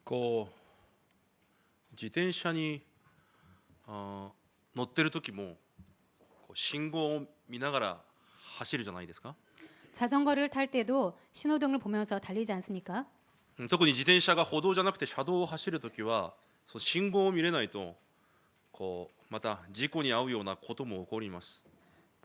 こう自転車に乗ってる時も信号を見ながら走るじゃないですか。 자전거를 탈 때도 신호등을 보면서 달리지 않습니까? 特に自転車が歩道じゃなくて車道を走る時はその信号を見れないとまた事故に遭うようなことも起こります。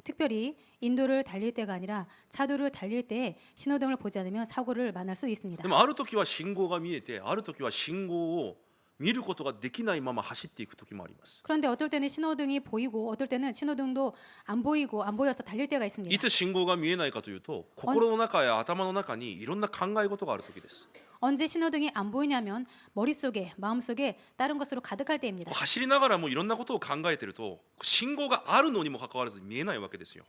특별히 인도를 달릴 때가 아니라 차도를 달릴 때 신호등을 보지 않으면 사고를 만날 수 있습니다. でもある時は信号が見えてある時は信号を見ることができないまま走っていく時もあります。 그런데 어떨 때는 신호등이 보이고 어떨 때는 신호등도 안 보이고 안 보여서 달릴 때가 있습니다. いつ信号が見えないかというと心の中や頭の中にいろんな考え事がある時です。 언제 신호등이 안 보이냐면 머릿속에 마음속에 다른 것으로 가득할 때입니다. 走りながらもいろんなことを考えてると信号があるのにもかかわらず見えないわけですよ。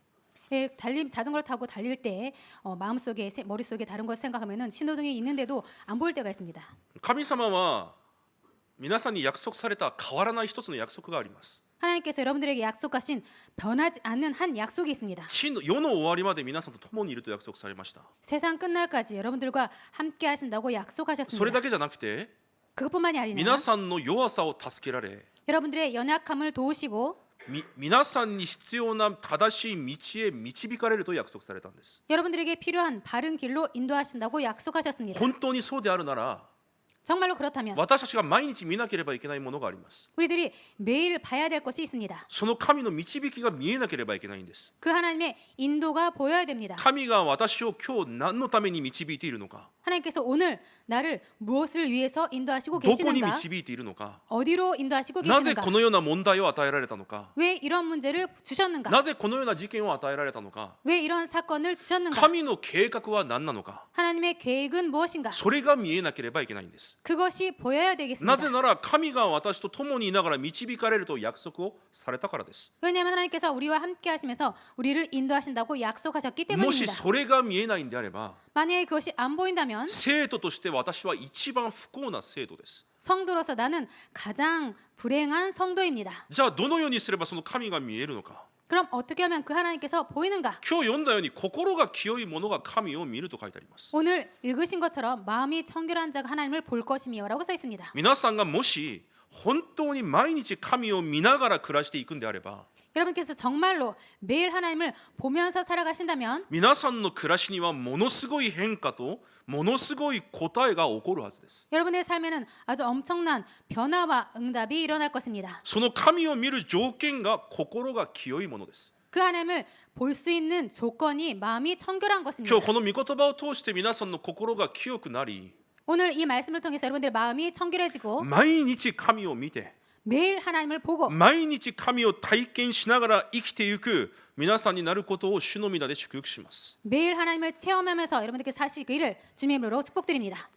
자전거를 타고 달릴 때 마음속에 머릿속에 다른 것을 생각하면은 신호등이 있는데도 안 보일 때가 있습니다. 神様は皆さんに約束された変わらない一つの約束があります。 하나님께서 여러분들에게 약속하신 변하지 않는 한 약속이 있습니다. 世の終わりまで皆さんと共にいると約束されました。 세상 끝날까지 여러분들과 함께 하신다고 それ 약속하셨습니다. だけじゃなくて 그것뿐만이 아니라 皆さんの弱さを助けられ 여러분들의 연약함을 도우시고 皆さんに必要な正しい道へ導かれると約束されたんです。 여러분들에게 필요한 바른 길로 인도하신다고 약속하셨습니다. 本当にそうであるなら 정말로 그렇다면 私たちが毎日見なければいけないものがあります。 우리들이 매일 봐야 될 것이 있습니다. その神の導きが見えなければいけないんです。 그 하나님의 인도가 보여야 됩니다. 神が私を今日何のために導いているのか、 하나님께서 오늘 나를 무엇을 위해서 인도하시고 どこに 계시는가? 導いているのか、 어디로 인도하시고 なぜ 계시는가? このような問題を与えられたのか、 왜 이런 문제를 주셨는가? なぜこのような事件を与えられたのか、 왜 이런 사건을 주셨는가? 神の計画は何なのか、 하나님의 계획은 무엇인가? それが見えなければいけないんです。 그것이 보여야 되겠습니다. なぜなら神が私と共にいながら導かれると約束をされたからです。 왜냐하면 하나님께서 우리와 함께 하시면서 우리를 인도하신다고 약속하셨기 もし 때문입니다. それが見えないんであれば、 만약에 그것이 안 보인다면 生徒として私は一番不幸な生徒です。 성도로서 나는 가장 불행한 성도입니다. じゃあどのようにすればその神が見えるのか。 그럼 어떻게 하면 그 하나님께서 보이는가? 今日読んだように心が清い者が神を見ると書いてあります。 오늘 읽으신 것처럼 마음이 청결한 자가 하나님을 볼 것이며라고 써 있습니다. 皆さんがもし本当に毎日神を見ながら暮らしていくんであれば、 여러분께서 정말로 매일 하나님을 보면서 살아가신다면 皆さんの暮らしにはものすごい変化とものすごい答えが起こるはずです。 여러분의 삶에는 아주 엄청난 변화와 응답이 일어날 것입니다. その神を見る条件が心が清いものです。 그 하나님을 볼 수 있는 조건이 마음이 청결한 것입니다. 今日この御言葉を通して皆さんの心が清くなり、 오늘 이 말씀을 통해서 여러분들의 마음이 청결해지고 毎日神を見て 매일 하나님을 보고 毎日神を体験しながら生きていく皆さんになることを主の皆で祝福します。 매일 하나님을 체험하면서 여러분들께 사시기를 주님의 이름으로 축복드립니다.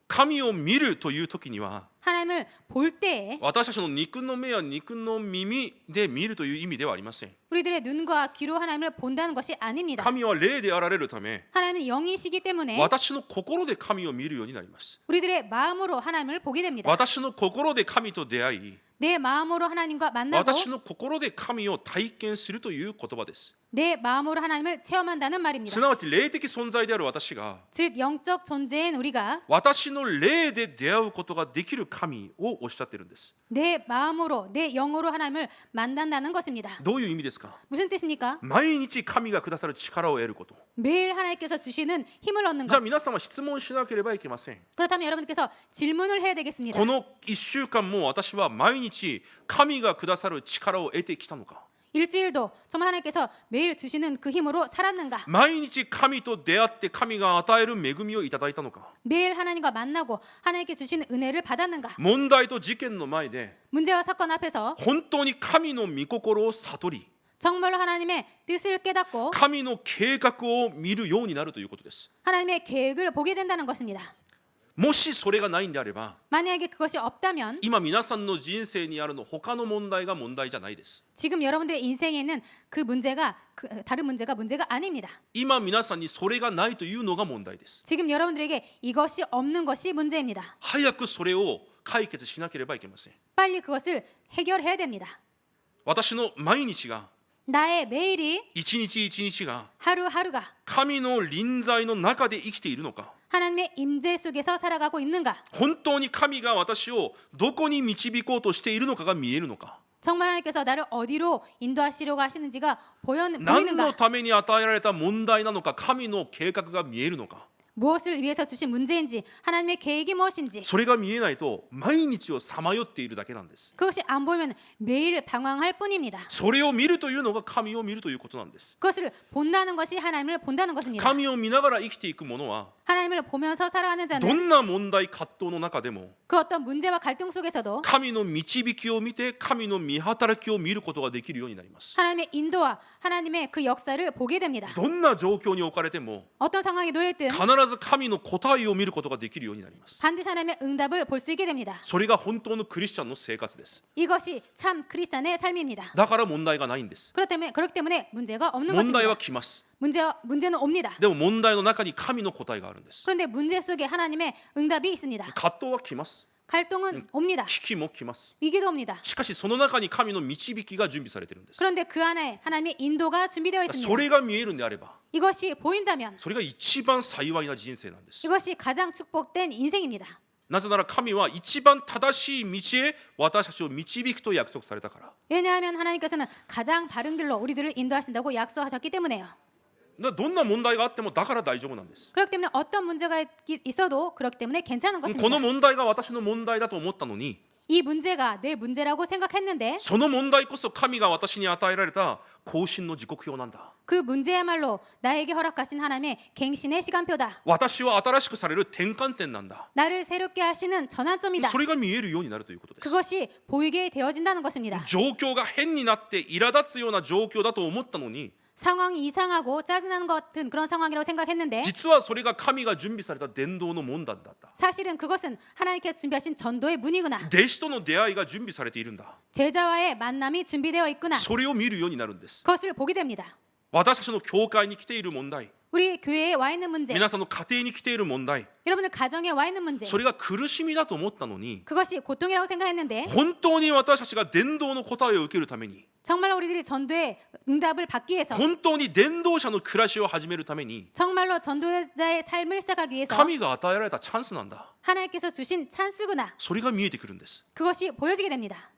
神を見るという時には 하나님을 볼 때에 私たちの肉の目や肉の耳で見るという意味ではありません。 우리들의 눈과 귀로 하나님을 본다는 것이 아닙니다. 神は霊であられるため 하나님은 영이시기 때문에 私の心で神を見るようになります。 우리들의 마음으로 하나님을 보게 됩니다. 私の心で神と出会い、 내 마음으로 하나님과 만나고 私の心で神を体験するという言葉です。 내 마음으로 하나님을 체험한다는 말입니다. すなわち霊的存在である私が 즉 영적 존재인 우리가 私の霊で出会うことができる神をおっしゃってるんです。 내 마음으로 내 영으로 하나님을 만난다는 것입니다. どういう意味ですか？ 무슨 뜻입니까? 毎日神がくださる力を得ること。 매일 하나님께서 주시는 힘을 얻는 じゃあ 것. 皆さんは質問しなければいけません。 그렇다면 여러분께서 질문을 해야 되겠습니다. この1週間も私は毎日神がくださる力を得てきたのか。 일주일도 정말 하나님께서 매일 주시는 그 힘으로 살았는가? 毎日神と出会って神が与える恵みをいただいたのか。 매일 하나님과 만나고 하나님께 주시는 은혜를 받았는가? 問題と事件の前で 문제와 사건 앞에서 本当に神の御心を悟り、 정말로 하나님의 뜻을 깨닫고 神の計画を見るようになるということです。 하나님의 계획을 보게 된다는 것입니다. もしそれがないんであれば、 만약에 그것이 없다면 今皆さんの人生にあるの他の問題が問題じゃないです。 지금 여러분들의 인생에 있는 그 문제가 다른 문제가 아닙니다. 今皆さんにそれがないというのが問題です。 지금 여러분들에게 이것이 없는 것이 문제입니다. 早くそれを解決しなければいけません。 빨리 그것을 해결해야 됩니다. 私の毎日が 나의 매일이 一日一日が 하루하루가 神の臨在の中で生きているのか、 하나님의 임재 속에서 살아가고 있는가? 本当に神が私をどこに導こうとしているのかが見えるのか、 정말 하나님께서 나를 어디로 인도하시려고 하시는지가 何の 보이는가? ために与えられた問題なのか、神の計画が見えるのか、 무엇을 위해서 주신 문제인지 하나님의 계획이 무엇인지 それが見えないと毎日をさまよっているだけなんです。 그것이 안 보이면 매일 방황할 뿐입니다. それを見るというのが神を見るということなんです。 그것을 본다는 것이 하나님을 본다는 것입니다. 神を見ながら生きていく者は 하나님을 보면서 살아가는 ど 자는 んな問題葛藤の中でも 그 어떤 문제와 갈등 속에서도 神の導きを見て神の見働きを見ることができるようになります。 하나님의 인도와 하나님의 그 역사를 보게 됩니다. どんな状況に置かれても 어떤 상황에 놓여 있든 必ず神の答えを見ることができるようになります。 반드시 하나님의 응답을 볼 수 있게 됩니다. それが本当のクリスチャンの生活です。 이것이 참 크리스찬의 삶입니다. だから問題がないんです。 그렇기 때문에 문제가 없는 問題は 것입니다. 来ます。 문제는 옵니다. でも問題の中に神の答えがあるんです。 그런데 문제 속에 하나님의 응답이 있습니다. 葛藤は来ます。 갈등은 옵니다. 危機も来ます。 위기도 옵니다. しかしその中に神の導きが準備されているんです。 그런데 그 안에 하나님의 인도가 준비되어 そ 있습니다. れが見えるんであれば、 이것이 보인다면 それが一番幸いな人生なんです。 이것이 가장 축복된 인생입니다. なぜなら神は一番正しい道へ私たちを導くと約束されたから。 왜냐하면 하나님께서는 가장 바른 길로 우리들을 인도하신다고 약속하셨기 때문에요. どんな問題があってもだから大丈夫なんです。 그렇기 때문에 어떤 문제가 있어도 그렇기 때문에 괜찮은 この 것입니다. 問題が私の問題だと思ったのに、 이 문제가 내 문제라고 생각했는데 その問題こそ神が私に与えられた更新の時刻表なんだ。 그 문제야말로 나에게 허락하신 하나님의 갱신의 시간표다. 私は新しくされる転換点なんだ。 나를 새롭게 하시는 전환점이다. それが見えるようになるということです。 그것이 보이게 되어진다는 것입니다. 状況が変になって苛立つような状況だと思ったのに、 상황이 이상하고 짜증나는 것 같은 그런 상황이라고 생각했는데 実はそれが神が準備された伝道の門だった。 사실은 그것은 하나님께서 준비하신 전도의 문이구나. 弟子との出会いが準備されているんだ。 제자와의 만남이 준비되어 있구나. それを見るようになるんです。 그것을 보게 됩니다. 私たちの教会に来ている問題、 우리 교회에 와 있는 문제, 皆さんの家庭に来ている問題、 여러분들 가정에 와 있는 문제, それが苦しみだと思ったのに、 그것이 고통이라고 생각했는데 本当に私たちが伝道の答えを受けるために、 정말로 우리들이 전도의 응답을 받기 위해서 本当に伝道者の暮らしを始めるために、 정말로 전도자의 삶을 시작하기 위해서 神が与えられたチャンスなんだ。 하나님께서 주신 찬스구나. それが見えてくるんです。 그것이 보여지게 됩니다.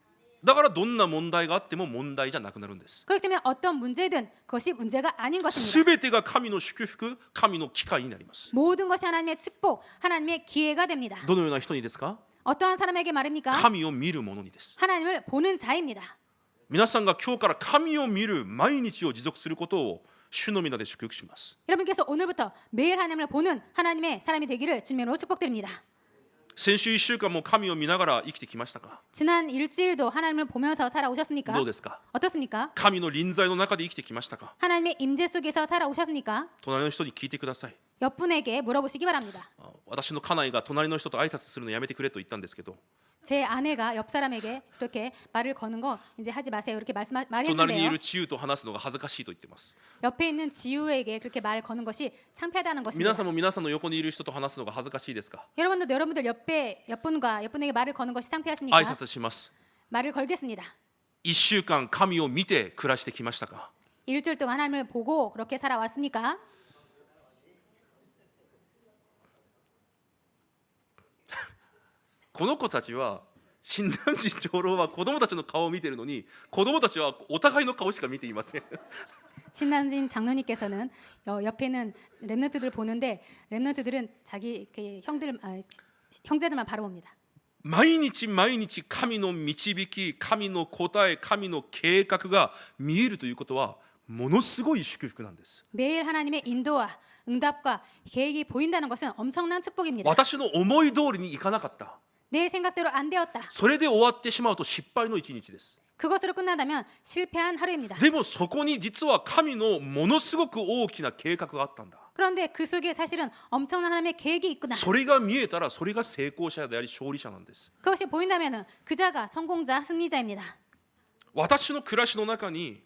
だからどんな問題があっても問題じゃなくなるんです。 그렇기 때문에 어떤 문제든 그것이 문제가 아닌 것입니다. すべてが神の祝福、神の機会になります。 모든 것이 하나님의 축복, 하나님의 기회가 됩니다. どのような人にですか？ 어떠한 사람에게 말입니까? 神を見る者にです。 하나님을 보는 자입니다. 皆さんが今日から神を見る毎日を持続することを主の皆で祝福します。 여러분께서 오늘부터 매일 하나님을 보는 하나님의 사람이 되기를 주님으로 축복드립니다. 先週1週間も神を見ながら生きてきましたか？ 지난 일주일도 하나님을 보면서 살아오셨습니까? どうですか？ 어떻습니까? 神の臨在の中で生きてきましたか？ 하나님의 임재 속에서 살아오셨습니까? 隣の人に聞いてください。 옆 분에게 물어보시기 바랍니다. 私の家内が隣の人と挨拶するのやめてくれと言ったんですけど、 제 아내가 옆 사람에게 이렇게 말을 거는 거 이제 하지 마세요. 이렇게 말이 隣にい 했는데요. る治癒と話すのが恥ずかしいと言ってます。 옆에 있는 지우에게 그렇게 말을 거는 것이 창피하다는 皆 것입니다. さんも皆さんの横にいる人と話すのが恥ずかしいですか？ 여러분들 옆 분에게 말을 거는 것이 창피하십니까? 挨拶します。 말을 걸겠습니다. 1週間神を見て暮らしてきましたか？ 일주일 동안 하나님을 보고 그렇게 살아왔습니까? この子たちは親鸞寺長老は子供たちの顔を見ているのに、子供たちはお互いの顔しか見ていません。 신난진 장로님께서는 옆에 있는 렘넌트들을 보는데 렘넌트들은 자기 형제들만 바라봅니다. 毎日毎日神の導き、神の答え、神の計画が見えるということはものすごい祝福なんです。 매일 하나님의 인도와 응답과 계획이 보인다는 것은 엄청난 축복입니다. 私の思い通りにいかなかった。 내 생각대로 안 되었다. それで終わってしまうと失敗の一日です。 그것으로 끝난다면 실패한 하루입니다. でもそこに実は神のものすごく大きな計画があったんだ。 그런데 그 속에 사실은 엄청난 하나님의 계획이 있구나. それが見えたらそれが成功者であり勝利者なんです。 그것이 보인다면 그자가 성공자, 승리자입니다. 私の暮らしの中に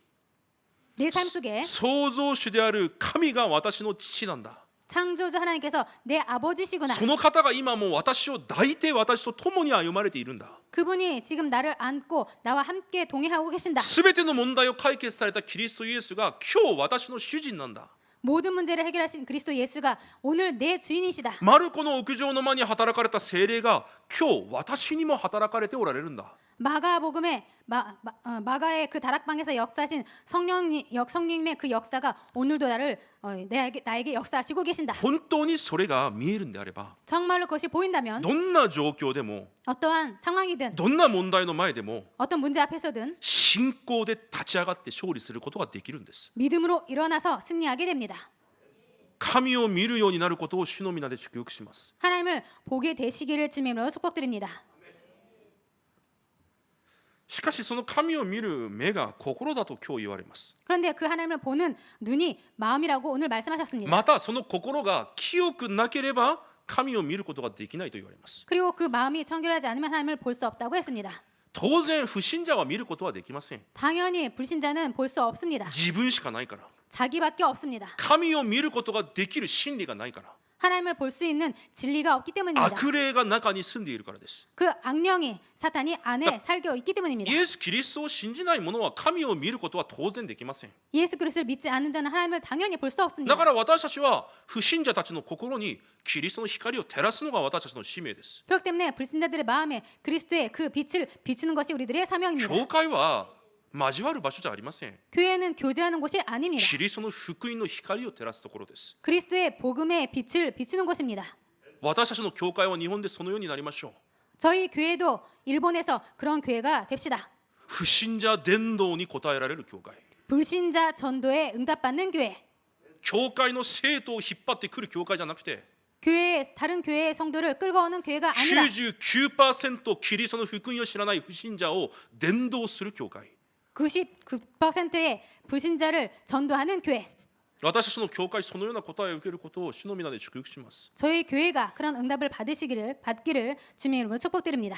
내 삶 속에 創造主である神が私の父なんだ。 창조주 하나님께서 내 아버지시구나. その方が今も私を抱いて私と共に歩まれているんだ。 그분이 지금 나를 안고 나와 함께 동행하고 계신다. 全ての問題を解決されたキリストイエスが今日私の主人なんだ。 모든 문제를 해결하신 그리스도 예수가 오늘 내 주인이시다. マルコの屋上の間に働かれた聖霊が今日私にも働かれておられるんだ。 마가복음에 마가의 그 다락방에서 역사하신 성령님의 그 역사가 오늘도 나에게 역사하시고 계신다. 本当にそれが見えるんであれば、 정말로 그것이 보인다면 どんな状況でも 어떠한 상황이든 どんな問題の前でも 어떤 문제 앞에서든 信仰で立ち上がって勝利することができるんです。 믿음으로 일어나서 승리하게 됩니다. 神を見るようになることを主の皆で祝福します。 하나님을 보게 되시기를 주님으로 축복드립니다. しかしその神を見る目が心だと今日言われます。 그런데 그 하나님을 보는 눈이 마음이라고 오늘 말씀하셨습니다. またその心が清くなければ神を見ることができないと言われます。 그리고 그 마음이 청결하지 않으면 하나님을 볼 수 없다고 했습니다. 当然不信者は見ることはできません。 당연히 불신자는 볼 수 없습니다. 自分しかないから。 자기밖에 없습니다. 神を見ることができる真理がないから。 하나님을 볼 수 있는 진리가 없기 때문입니다. 悪霊が中に住んでいるからです。 그 악령이 사탄이 안에 살고 있기 때문입니다. イエス・キリストを信じない者は神を見ることは当然できません。 예수 그리스도를 믿지 않는 자는 하나님을 당연히 볼 수 だ 없습니다. から私たちは不信者たちの心にキリストの光を照らすのが私たちの使命です。 그렇기 때문에 불신자들의 마음에 그리스도의 그 빛을 비추는 것이 우리들의 사명입니다. 教会は交わる場所じゃありません。 교회는 교제하는 곳이 아닙니다. キリストの福音の光を照らすところです。 그리스도의 복음의 빛을 비추는 곳입니다. 私たちの教会は日本でそのようになりましょう。 저희 교회도 일본에서 그런 교회가 됩시다. 不信者伝道に応えられる教会。 불신자 전도에 응답받는 교회. 教会の生徒を引っ張ってくる教会じゃなくて、 다른 교회의 성도를 끌고 오는 교회가 아니라 99% キリストの福音を知らない不信者を伝道する教会。 99%의 불신자를 전도하는 교회. 私たちの教会そのような答えを受けることを主の皆で祝福します。 저희 교회가 그런 응답을 받기를 주님의 이름으로 축복드립니다.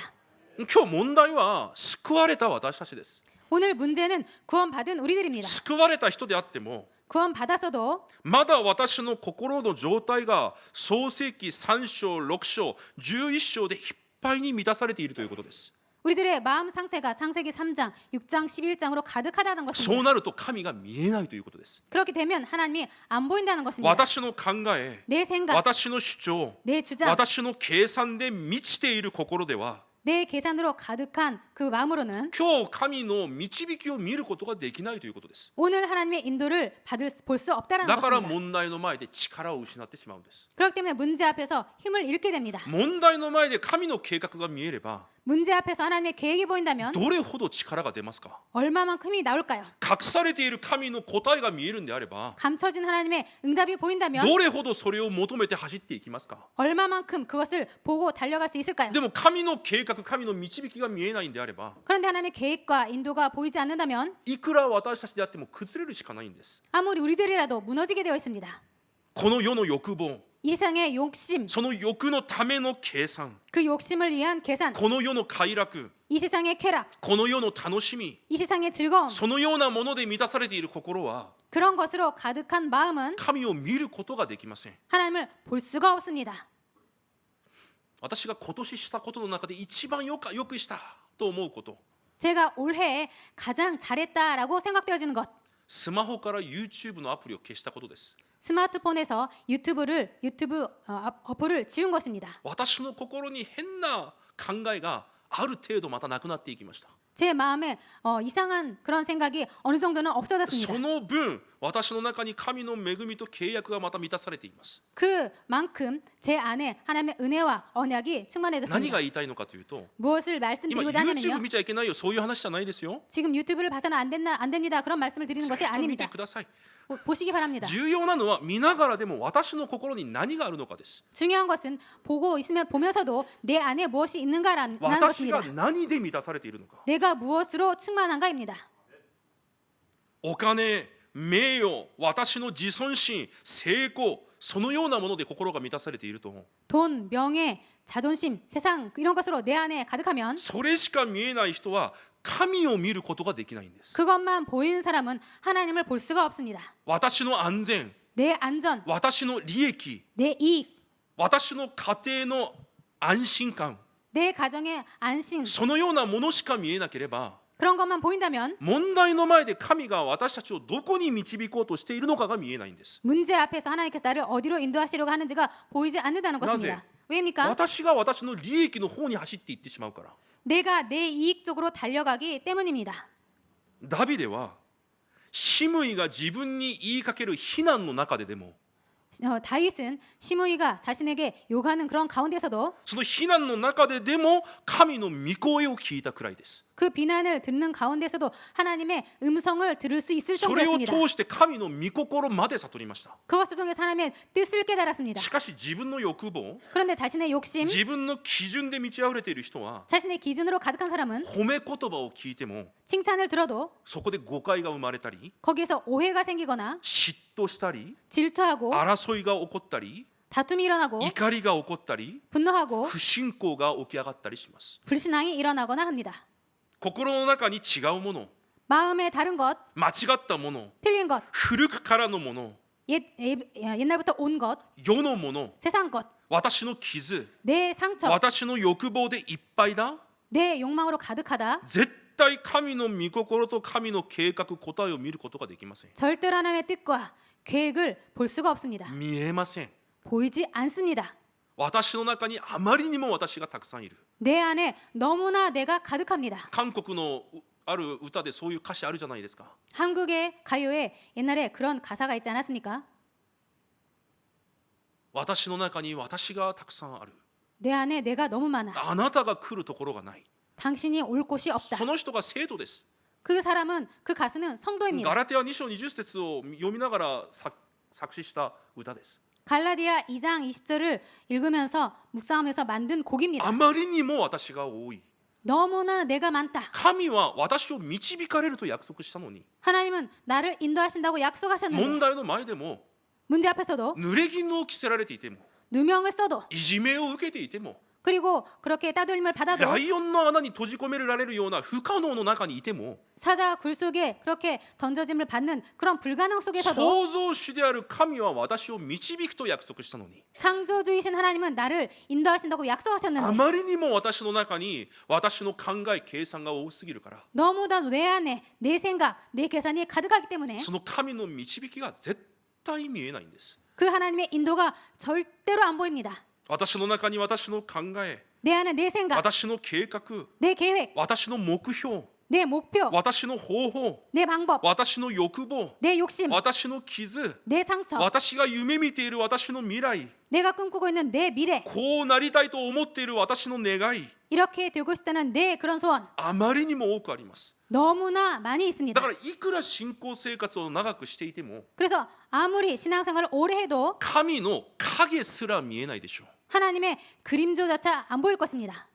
今日問題は救われた私たちです。 오늘 문제는 구원받은 우리들입니다. 救われた人であっても 구원받았어도 まだ私の心の状態が創世記3章6章11章でいっぱいに満たされているということです。 우리들의 마음 상태가 창세기 3장, 6장, 11장으로 가득하다는 そう 것입니다. なると神が見えないということです。 그렇게 되면 하나님이 안 보인다는 것입니다. 私の考え、 내 생각, 私の主張、 내 주장, 私の計算で満ちている心では 내 계산으로 가득한 그 마음으로는 今日神の導きを見ることができないということです。 오늘 하나님의 인도를 볼 수 없다는 だから 것입니다. 問題の前で力を失ってしまうんです。 그렇기 때문에 문제 앞에서 힘을 잃게 됩니다. 問題の前で神の計画が見えれば 문제 앞에서 하나님의 계획이 보인다면 どれほど力が出ますか。 얼마만큼이 나올까요? 隠されている神の答えが見えるんであれば 감춰진 하나님의 응답이 보인다면 どれほどそれを求めて走っていきますか。 얼마만큼 그것을 보고 달려갈 수 있을까요? でも神の計画、神の導きが見えないんであれば 그런데 하나님의 계획과 인도가 보이지 않는다면 いくら私たちであっても崩れるしかないんです。 아무리 우리들이라도 무너지게 되어 있습니다. この世の欲望、 이 세상의 욕심, その欲のための計算、 그 욕심을 위한 계산, この世の快楽、 이 세상의 쾌락, この世の楽しみ、 이 세상의 즐거움, そのようなもので満たされている心は 그런 것으로 가득한 마음은 神を見ることができません。 하나님을 볼 수가 없습니다. 私が今年したことの中で一番よくしたと思うこと、 제가 올해에 가장 잘했다라고 생각되어지는 것, スマホから YouTube のアプリを消したことです。 스마트폰에서 유튜브 어플을 지운 것입니다. 私の心に変な考えがある程度またなくなっていきました。 제 마음에 이상한 그런 생각이 어느 정도는 없어졌습니다. その分私の中に神の恵みと契約がまた満たされています。 그만큼 제 안에 하나님의 은혜와 언약이 何 충만해졌습니다. が言いたいのかというと、 무엇을 今 말씀드리고자 YouTube 하냐면요. 見ちゃいけないよ、そういう話じゃないですよ。 지금 유튜브를 봐서는 안 됩니다. 그런 말씀을 드리는 ずっ 것이 と見て 아닙니다. ください。 보시기 바랍니다. 重要なのは見ながらでも私の心に何があるのかです。 중요한 것은 보면서도 내 안에 무엇이 있는가라는 私が 것입니다. 何で満たされているのか。 내가 무엇으로 충만한가입니다. お金、名誉、私の自尊心、成功、そのようなもので心が満たされていると、 돈, 명예, 자존심, 세상 이런 것으로 내 안에 가득하면 それしか見えない人は神を見ることができないんです。 그것만 보이는 사람은 하나님을 볼 수가 없습니다. 私の安全、 내 안전, 私の利益、 내 이익, 私の家庭の安心感、내 가정의 안심 そのようなものしか見えなければ 그런 것만 보인다면 問題の前で神が私たちをどこに導こうとしているのかが見えないんです。 문제 앞에서 하나님께서 나를 어디로 인도하시려고 하는지가 보이지 않는다는 것입니다. 왜입니까? 私が私の利益の方に走っていってしまうから。 내가 내 이익 쪽으로 달려가기 때문입니다. ダビデはシムイが自分に言いかける非難の中ででも 다윗은 시므이가 자신에게 요구하는 그런 가운데서도 その非難の中ででも神の御声を聞いたくらいです。 그 비난을 듣는 가운데서도 하나님의 음성을 들을 수 있을 それを 정도였습니다. 通して神の御心まで悟りました。 그것을 통해서 하나님의 뜻을 깨달았습니다. しかし自分の欲望、 그런데 자신의 욕심, 自分の基準で満ち溢れている人は 자신의 기준으로 가득한 사람은 褒め言葉を聞いても 칭찬을 들어도 そこで誤解が生まれたり 거기에서 오해가 생기거나 嫉妬したり 질투하고 争いが起こったり 다툼이 일어나고 怒りが起こったり 분노하고 不信仰が起き上がったりします。 불신앙이 일어나거나 합니다. 心の中に違うもの、 마음에 다른 것, 間違ったもの、 틀린 것, 古くからのもの、 옛날부터 온 것, 世のもの、 세상 것, 私の傷、 내 상처, 私の欲望でいっぱいだ。 내 욕망으로 가득하다. 絶対神の御心と神の計画、答えを見ることができません。 절대로 하나님의 뜻과 계획을 볼 수가 없습니다. 見えません。 보이지 않습니다. 私の中にあまりにも私がたくさんいる。 내 안에 너무나 내가 가득합니다. 韓国のある歌でそういう歌詞あるじゃないですか。 한국의 가요에 옛날에 그런 가사가 있지 않았습니까? 私の中に私がたくさんある。 내 안에 내가 너무 많아. あなたが来るところがない。 당신이 올 곳이 없다. その人が生徒です。 그 사람은 그 가수는 ガ 성도입니다. ラテヤ2章20節を読みながら作詞した歌です。 갈라디아 2장 20절을 읽으면서 묵상하면서 만든 곡입니다. あまりにも私が多い。 너무나 내가 많다. 神は私を導かれると約束したのに、 하나님은 나를 인도하신다고 問 약속하셨는데 題の前でも 문제 앞에서도 濡れ衣を着せられていても 누명을 써도 いじめを受けていても 그리고 그렇게 따돌림을 받아도 ライオンの穴に閉じ込められるような不可能の中にいても 사자 굴 속에 그렇게 던져짐을 받는 그런 불가능 속에서도 創造主である神は私を導くと約束したのに、 창조주이신 하나님은 나를 인도하신다고 あ 약속하셨는데 まりにも私の中に私の考え計算が多すぎるから、 너무나 내 안에 내 생각, 내 계산이 가득하기 때문에 その神の導きが絶対見えないんです。 그 하나님의 인도가 절대로 안 보입니다. 私の中に私の考え、 내 안에 내 생각, 私の計画、 내 계획, 私の目標、 내 목표, 私の方法、 내 방법, 私の欲望、 내 욕심, 私の傷、 내 상처, 私が夢見ている私の未来、 내가 꿈꾸고 있는 내 미래, こうなりたいと思っている私の願い、 이렇게 되고 싶다는 내 그런 소원 あまりにも多くあります。 너무나 많이 だ 있습니다. からいくら信仰生活を長くしていても 그래서 아무리 신앙생활을 오래 해도 神の影すら見えないでしょう。 하나님의 그림조차 안 보일 것입니다.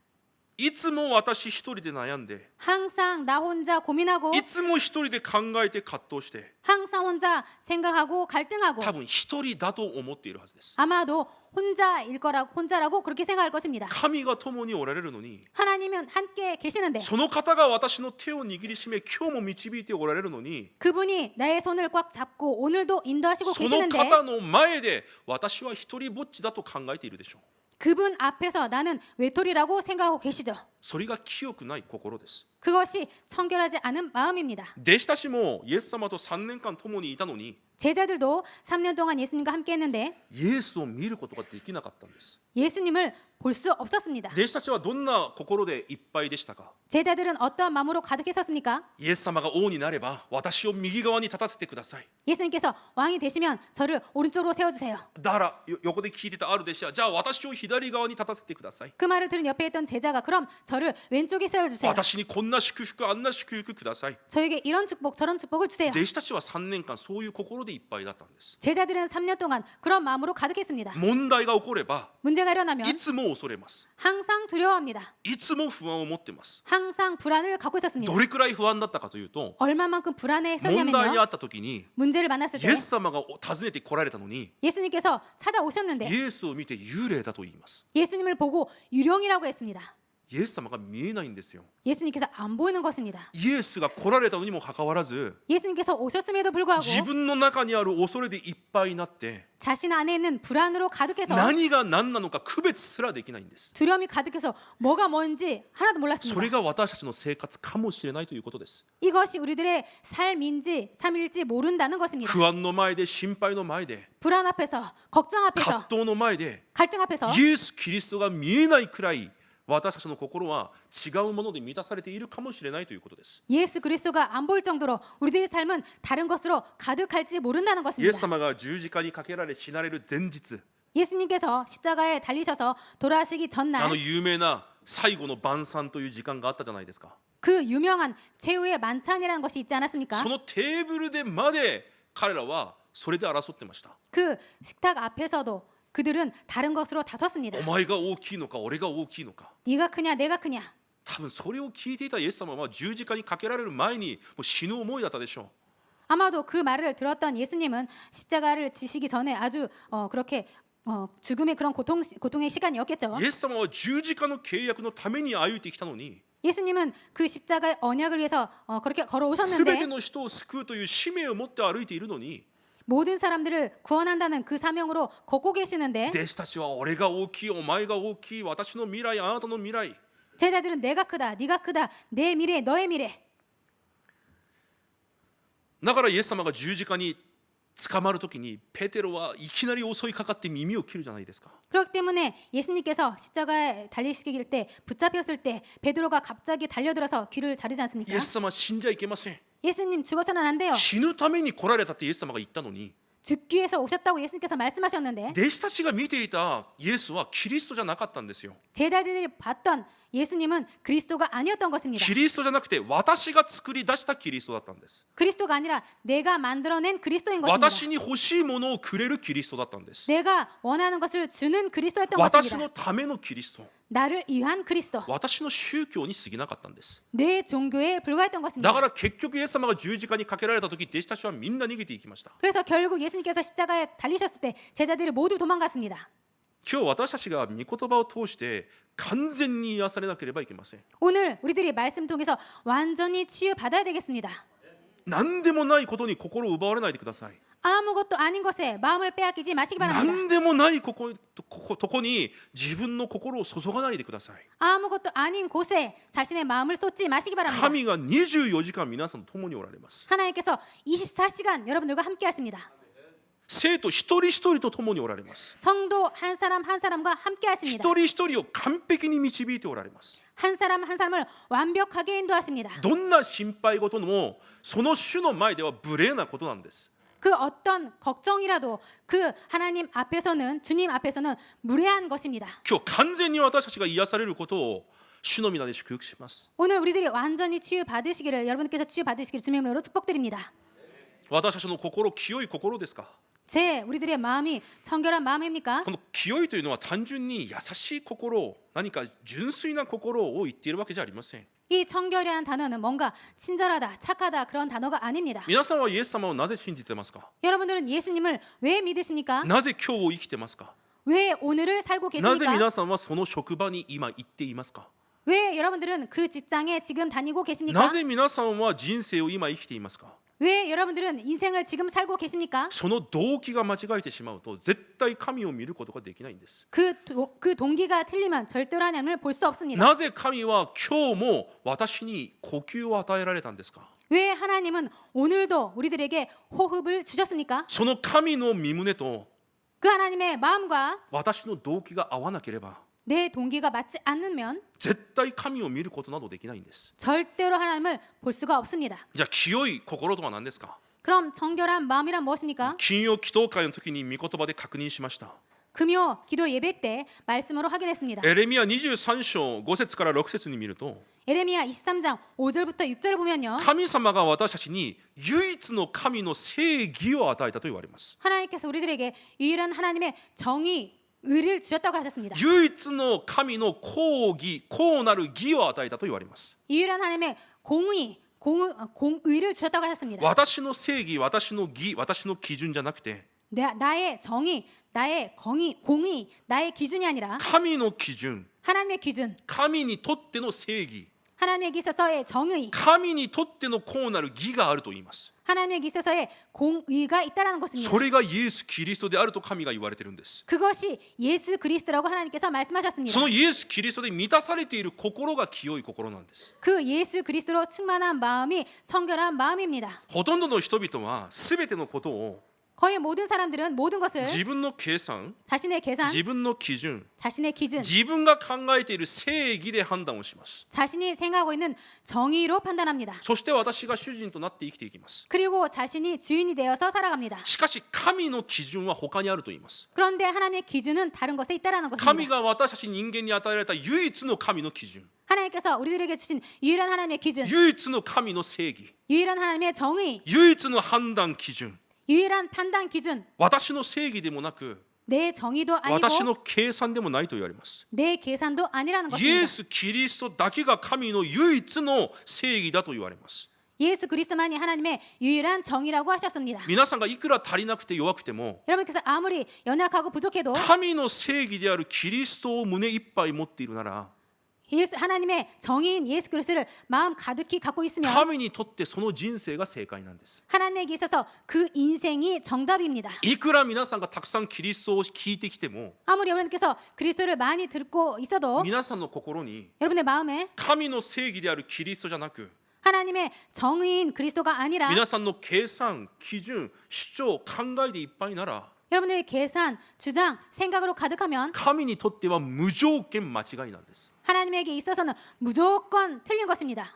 いつも私一人で悩んで、 항상 나 혼자 고민하고 いつも一人で考えて葛藤して、 항상 혼자 생각하고 갈등하고 多分一人だと思っているはずです。 아마도 혼자라고 그렇게 생각할 것입니다. 神が共におられるのに、 하나님은 함께 계시는데 その方が私の手を握りしめ今日も導いておられるのに、 그분이 나의 손을 꽉 잡고 오늘도 인도하시고 その 계시는데 方の前で私は一人ぼっちだと考えているでしょう。 그분 앞에서 나는 외톨이라고 생각하고 계시죠. それが清くない心です。 그것이 청결하지 않은 마음입니다. 弟子たちもイエス様と3年間共にいたのに、 제자들도 3년 동안 예수님과 함께 했는데 イエスを見ることができなかったんです。 예수님을 볼 수 없었습니다. 弟子たちはどんな心でいっぱいでしたか。 제자들은 어떠한 마음으로 가득했었습니까? イエス様が王になれば私を右側に立たせてください。 예수님께서 왕이 되시면 저를 오른쪽으로 세워주세요. だから横で聞いてたある弟子は、じゃあ私を左側に立たせてください。 그 말을 들은 옆에 있던 제자가 그럼 저를 왼쪽에 세워주세요. 私にこんな祝福あんな祝福ください。 저에게 이런 축복 저런 축복을 주세요. 弟子たちは3年間そういう心でいっぱいだったんです。 제자들은 3년 동안 그런 마음으로 가득했습니다. 問題が起これば 문제가 일어나면 いつも恐れます。 항상 두려워합니다. いつも不安を持ってます。 항상 불안을 갖고 있었습니다. どれくらい不安だったかというと、 얼마만큼 問題に 불안해했었냐면요. あった時に 문제를 만났을 イ 때 エス様が訪ねて来られたのに、 예수님께서 찾아오셨는데 イエスを見て幽霊だと言います。 예수님을 보고 유령이라고 했습니다. イエス様が見えないんですよ。 예수님께서 안 보이는 것입니다. イエスが来られたのにもかかわらず 예수님께서 오셨음에도 불구하고 自分の中にある恐れでいっぱいになって 자신 안에 있는 불안으로 가득해서 何が何なのか区別すらできないんです。 두려움이 가득해서 뭐가 뭔지 하나도 そ 몰랐습니다. れが私たちの生活かもしれないということです。 이것이 우리들의 삶일지 모른다는 것입니다. 不安の前で、心配の前で、 불안 앞에서, 걱정 葛 앞에서, 藤の前で 갈등 앞에서 イエス・キリストが見えないくらい私たちの心は違うもので満たされているかもしれないということです。 예수 그리스도가 안 보일 정도로 우리들의 삶은 다른 것으로 가득할지 모른다는 イエ 것입니다. ス様が十字架にかけられ死なれる前日、 예수님께서 십자가에 달리셔서 돌아가시기 あ 전날 の有名な最後の晩餐という時間があったじゃないですか。 그 유명한 최후의 만찬이라는 것이 있지 않았습니까? そのテーブルでまで彼らはそれで争ってました。 그 식탁 앞에서도 그들은 다른 것으로 다퉜습니다. お前が大きいのか俺が大きいのか。 네가 크냐 내가 크냐. 多分それを聞いていたイエス様は十字架にかけられる前にもう死ぬ思いだったでしょう。 아마도 그 말을 들었던 예수님은 십자가를 지시기 전에 아주 그렇게 죽음의 그런 고통의 시간이었겠죠. イエス様は十字架の契約のために歩いてきたのに 예수님은 그 십자가의 언약을 위해서 그렇게 全て 걸어오셨는데 の人を救うという使命を持って歩いているのに 모든 사람들을 구원한다는 그 사명으로 걷고 계시는데 弟子たちは俺が大きい、お前が大きい、私の未来、あなたの未来。 제자들은 내가 크다, 네가 크다, 내 미래, 너의 미래. だからイエス様が十字架に捕まるときにペテロはいきなり襲いかかって耳を切るじゃないですか。 그렇기 때문에 예수님께서 십자가에 달리시길 때 붙잡혔을 때 베드로가 갑자기 달려들어서 귀를 자르지 イ 않습니까? エス様死んじゃいけません。 예수님 죽어서는 안 돼요. 死ぬために来られたってイエス様が言ったのに 죽기 위해서 오셨다고 예수님께서 말씀하셨는데 弟子たちが見ていたイエスはキリストじゃなかったんですよ。 제자들이 봤던 예수님은 그리스도가 아니었던 것입니다. キリストじゃなくて私が作り出したキリストだったんです。 그리스도가 아니라 내가 만들어낸 그리스도인 것입니다. 私に欲しいものをくれるキリストだったんです。 내가 원하는 것을 주는 그리스도였던 私 것입니다. のためのキリスト、 나를 위한 그리스도, 私の宗教に過ぎなかったんです。 내 종교에 불과했던 だ 것입니다. から結局イエス様が十字架にかけられた時、弟子たちはみんな逃げていきました。 그래서 결국 예수님께서 십자가에 달리셨을 때 제자들이 모두 도망갔습니다. 今日私たちが御言葉を通して完全に癒されなければいけません。 오늘 우리들이 말씀 통해서 완전히 치유받아야 되겠습니다. 何でもないことに心を奪われないでください。 아무것도 아닌 것에 마음을 빼앗기지 마시기 바랍니다. 何でもないとこに自分の心を注がないでください。 아무것도 아닌 곳에 자신의 마음을 쏟지 마시기 바랍니다. 神が24時間皆さんと共におられます。 하나님께서 24시간 여러분들과 함께 하십니다. 生徒一人一人と共におられます。 성도 한 사람 한 사람과 함께 一 하십니다. 人一人を完璧に導いておられます。 한 사람 한 사람을 완벽하게 인도하십니다. どんな心配事もその主の前では無礼なことなんです。 그 어떤 걱정이라도 그 하나님 앞에서는 주님 앞에서는 무례한 것입니다. 今日完全に私たちが癒されることを主の皆で祝福します。 오늘 우리들이 완전히 치유받으시기를 여러분께서 치유받으시기를 주님의 이름으로 축복드립니다. 私たちの心、清い心ですか？ 우리들의 마음이 청결한 마음입니까? この清いというのは単純に優しい心、何か純粋な心を言っているわけじゃありません。 이 청결이라는 단어는 뭔가 친절하다, 착하다 그런 단어가 아닙니다. 皆さんはイエス様をなぜ信じてますか？ 여러분들은 예수님을 왜 믿으십니까? なぜ今日を生きてますか？ 왜 오늘을 살고 なぜ 계십니까? 皆さんはその職場に今行っていますか？ 왜 여러분들은 그 직장에 지금 다니고 계십니까? なぜ皆さんは人生を今生きていますか？ 왜 여러분들은 인생을 지금 살고 계십니까? その動機が間違えてしまうと絶対神を見ることができないんです。 그 동기가 틀리면 절대로 하나님을 볼 수 없습니다. なぜ神は今日も私に呼吸を与えられたんですか？ 왜 하나님은 오늘도 우리들에게 호흡을 주셨습니까? その神の御胸と 그 하나님의 마음과 私の動機が合わなければ 내 동기가 맞지 않으면 絶対神を見ることなどできないんです。 절대로 하나님을 볼 수가 없습니다. じゃあ清い心とは何ですか？ 그럼 정결한 마음이란 무엇입니까? 金曜祈祷会の時に御言葉で確認しました。 금요 기도 예배 때 말씀으로 확인했습니다. エレミヤ23章5節から6節に見ると 에레미야 23장 5절부터 6절을 보면요. 神様が私たちに唯一の神の正義を与えたと言われます。 하나님께서 우리들에게 유일한 하나님의 정의, 의를 주셨다고 하셨습니다. 唯一の神の公義、公なる義を与えたと言われます。 유일한 하나님의 공의를 주셨다고 하셨습니다. 私の正義、私の義、私の基準じゃなくて 나의 정의, 나의 공의, 나의 기준이 아니라 神の基準、 하나님의 기준, 神にとっての正義、 하나님에게 있어서의 정의, 神にとってのこうなる義があると言います。 하나님에게 있어서의 공의가 있다라는 것입니다. それがイエス・キリストであると神が言われているんです。 그것이 예수 그리스도라고 하나님께서 말씀하셨습니다. そのイエス・キリストで満たされている心が清い心なんです。 그 예수 그리스도로 충만한 마음이 청결한 마음입니다. ほとんどの人々は全てのことを 거의 모든 사람들은 모든 것을 自分の計算、 자신의 계산, 自分の基準、 자신의 기준, 自分が考えている正義で判断をします。 자신이 생각하고 있는 정의로 판단합니다. そして私が主人となって生きていきます。 그리고 자신이 주인이 되어서 살아갑니다. しかし神の基準は他にあると言います。 그런데 하나님의 기준은 다른 것에 있다라는 神 것입니다. が私たち人間に与えられた唯一の神の基準、 하나님께서 우리들에게 주신 유일한 하나님의 기준, 唯一の神の正義、 유일한 하나님의 정의, 唯一の判断基準、 유일한 판단 기준, 私の正義でもなく 내 정의도 私 아니고 の計算でもないと言われます。 내 계산도 아니라는 イエ 것입니다. ス・キリストだけが神の唯一の正義だと言われます。 예수 그리스도만이 하나님의 유일한 정의라고 하셨습니다. 皆さんがいくら足りなくて弱くても 여러분께서 아무리 연약하고 부족해도 神の正義であるキリストを胸いっぱい持っているなら 하나님의 정의인 예수 그리스도를 마음 가득히 갖고 있으면 神にとってその人生が正解なんです。 하나님에게 있어서 그 인생이 정답입니다. いくら皆さんがたくさんキリストを聞いてきても 아무리 여러분께서 그리스도를 많이 듣고 있어도 皆さんの心に 여러분의 마음에 神の正義であるキリストじゃなく 하나님의 정의인 그리스도가 아니라 皆さんの計算、基準、主張、考えでいっぱいなら 여러분의 계산, 주장, 생각으로 가득하면 神にとっては無条件間違いなんです。 하나님에게 있어서는 무조건 틀린 것입니다.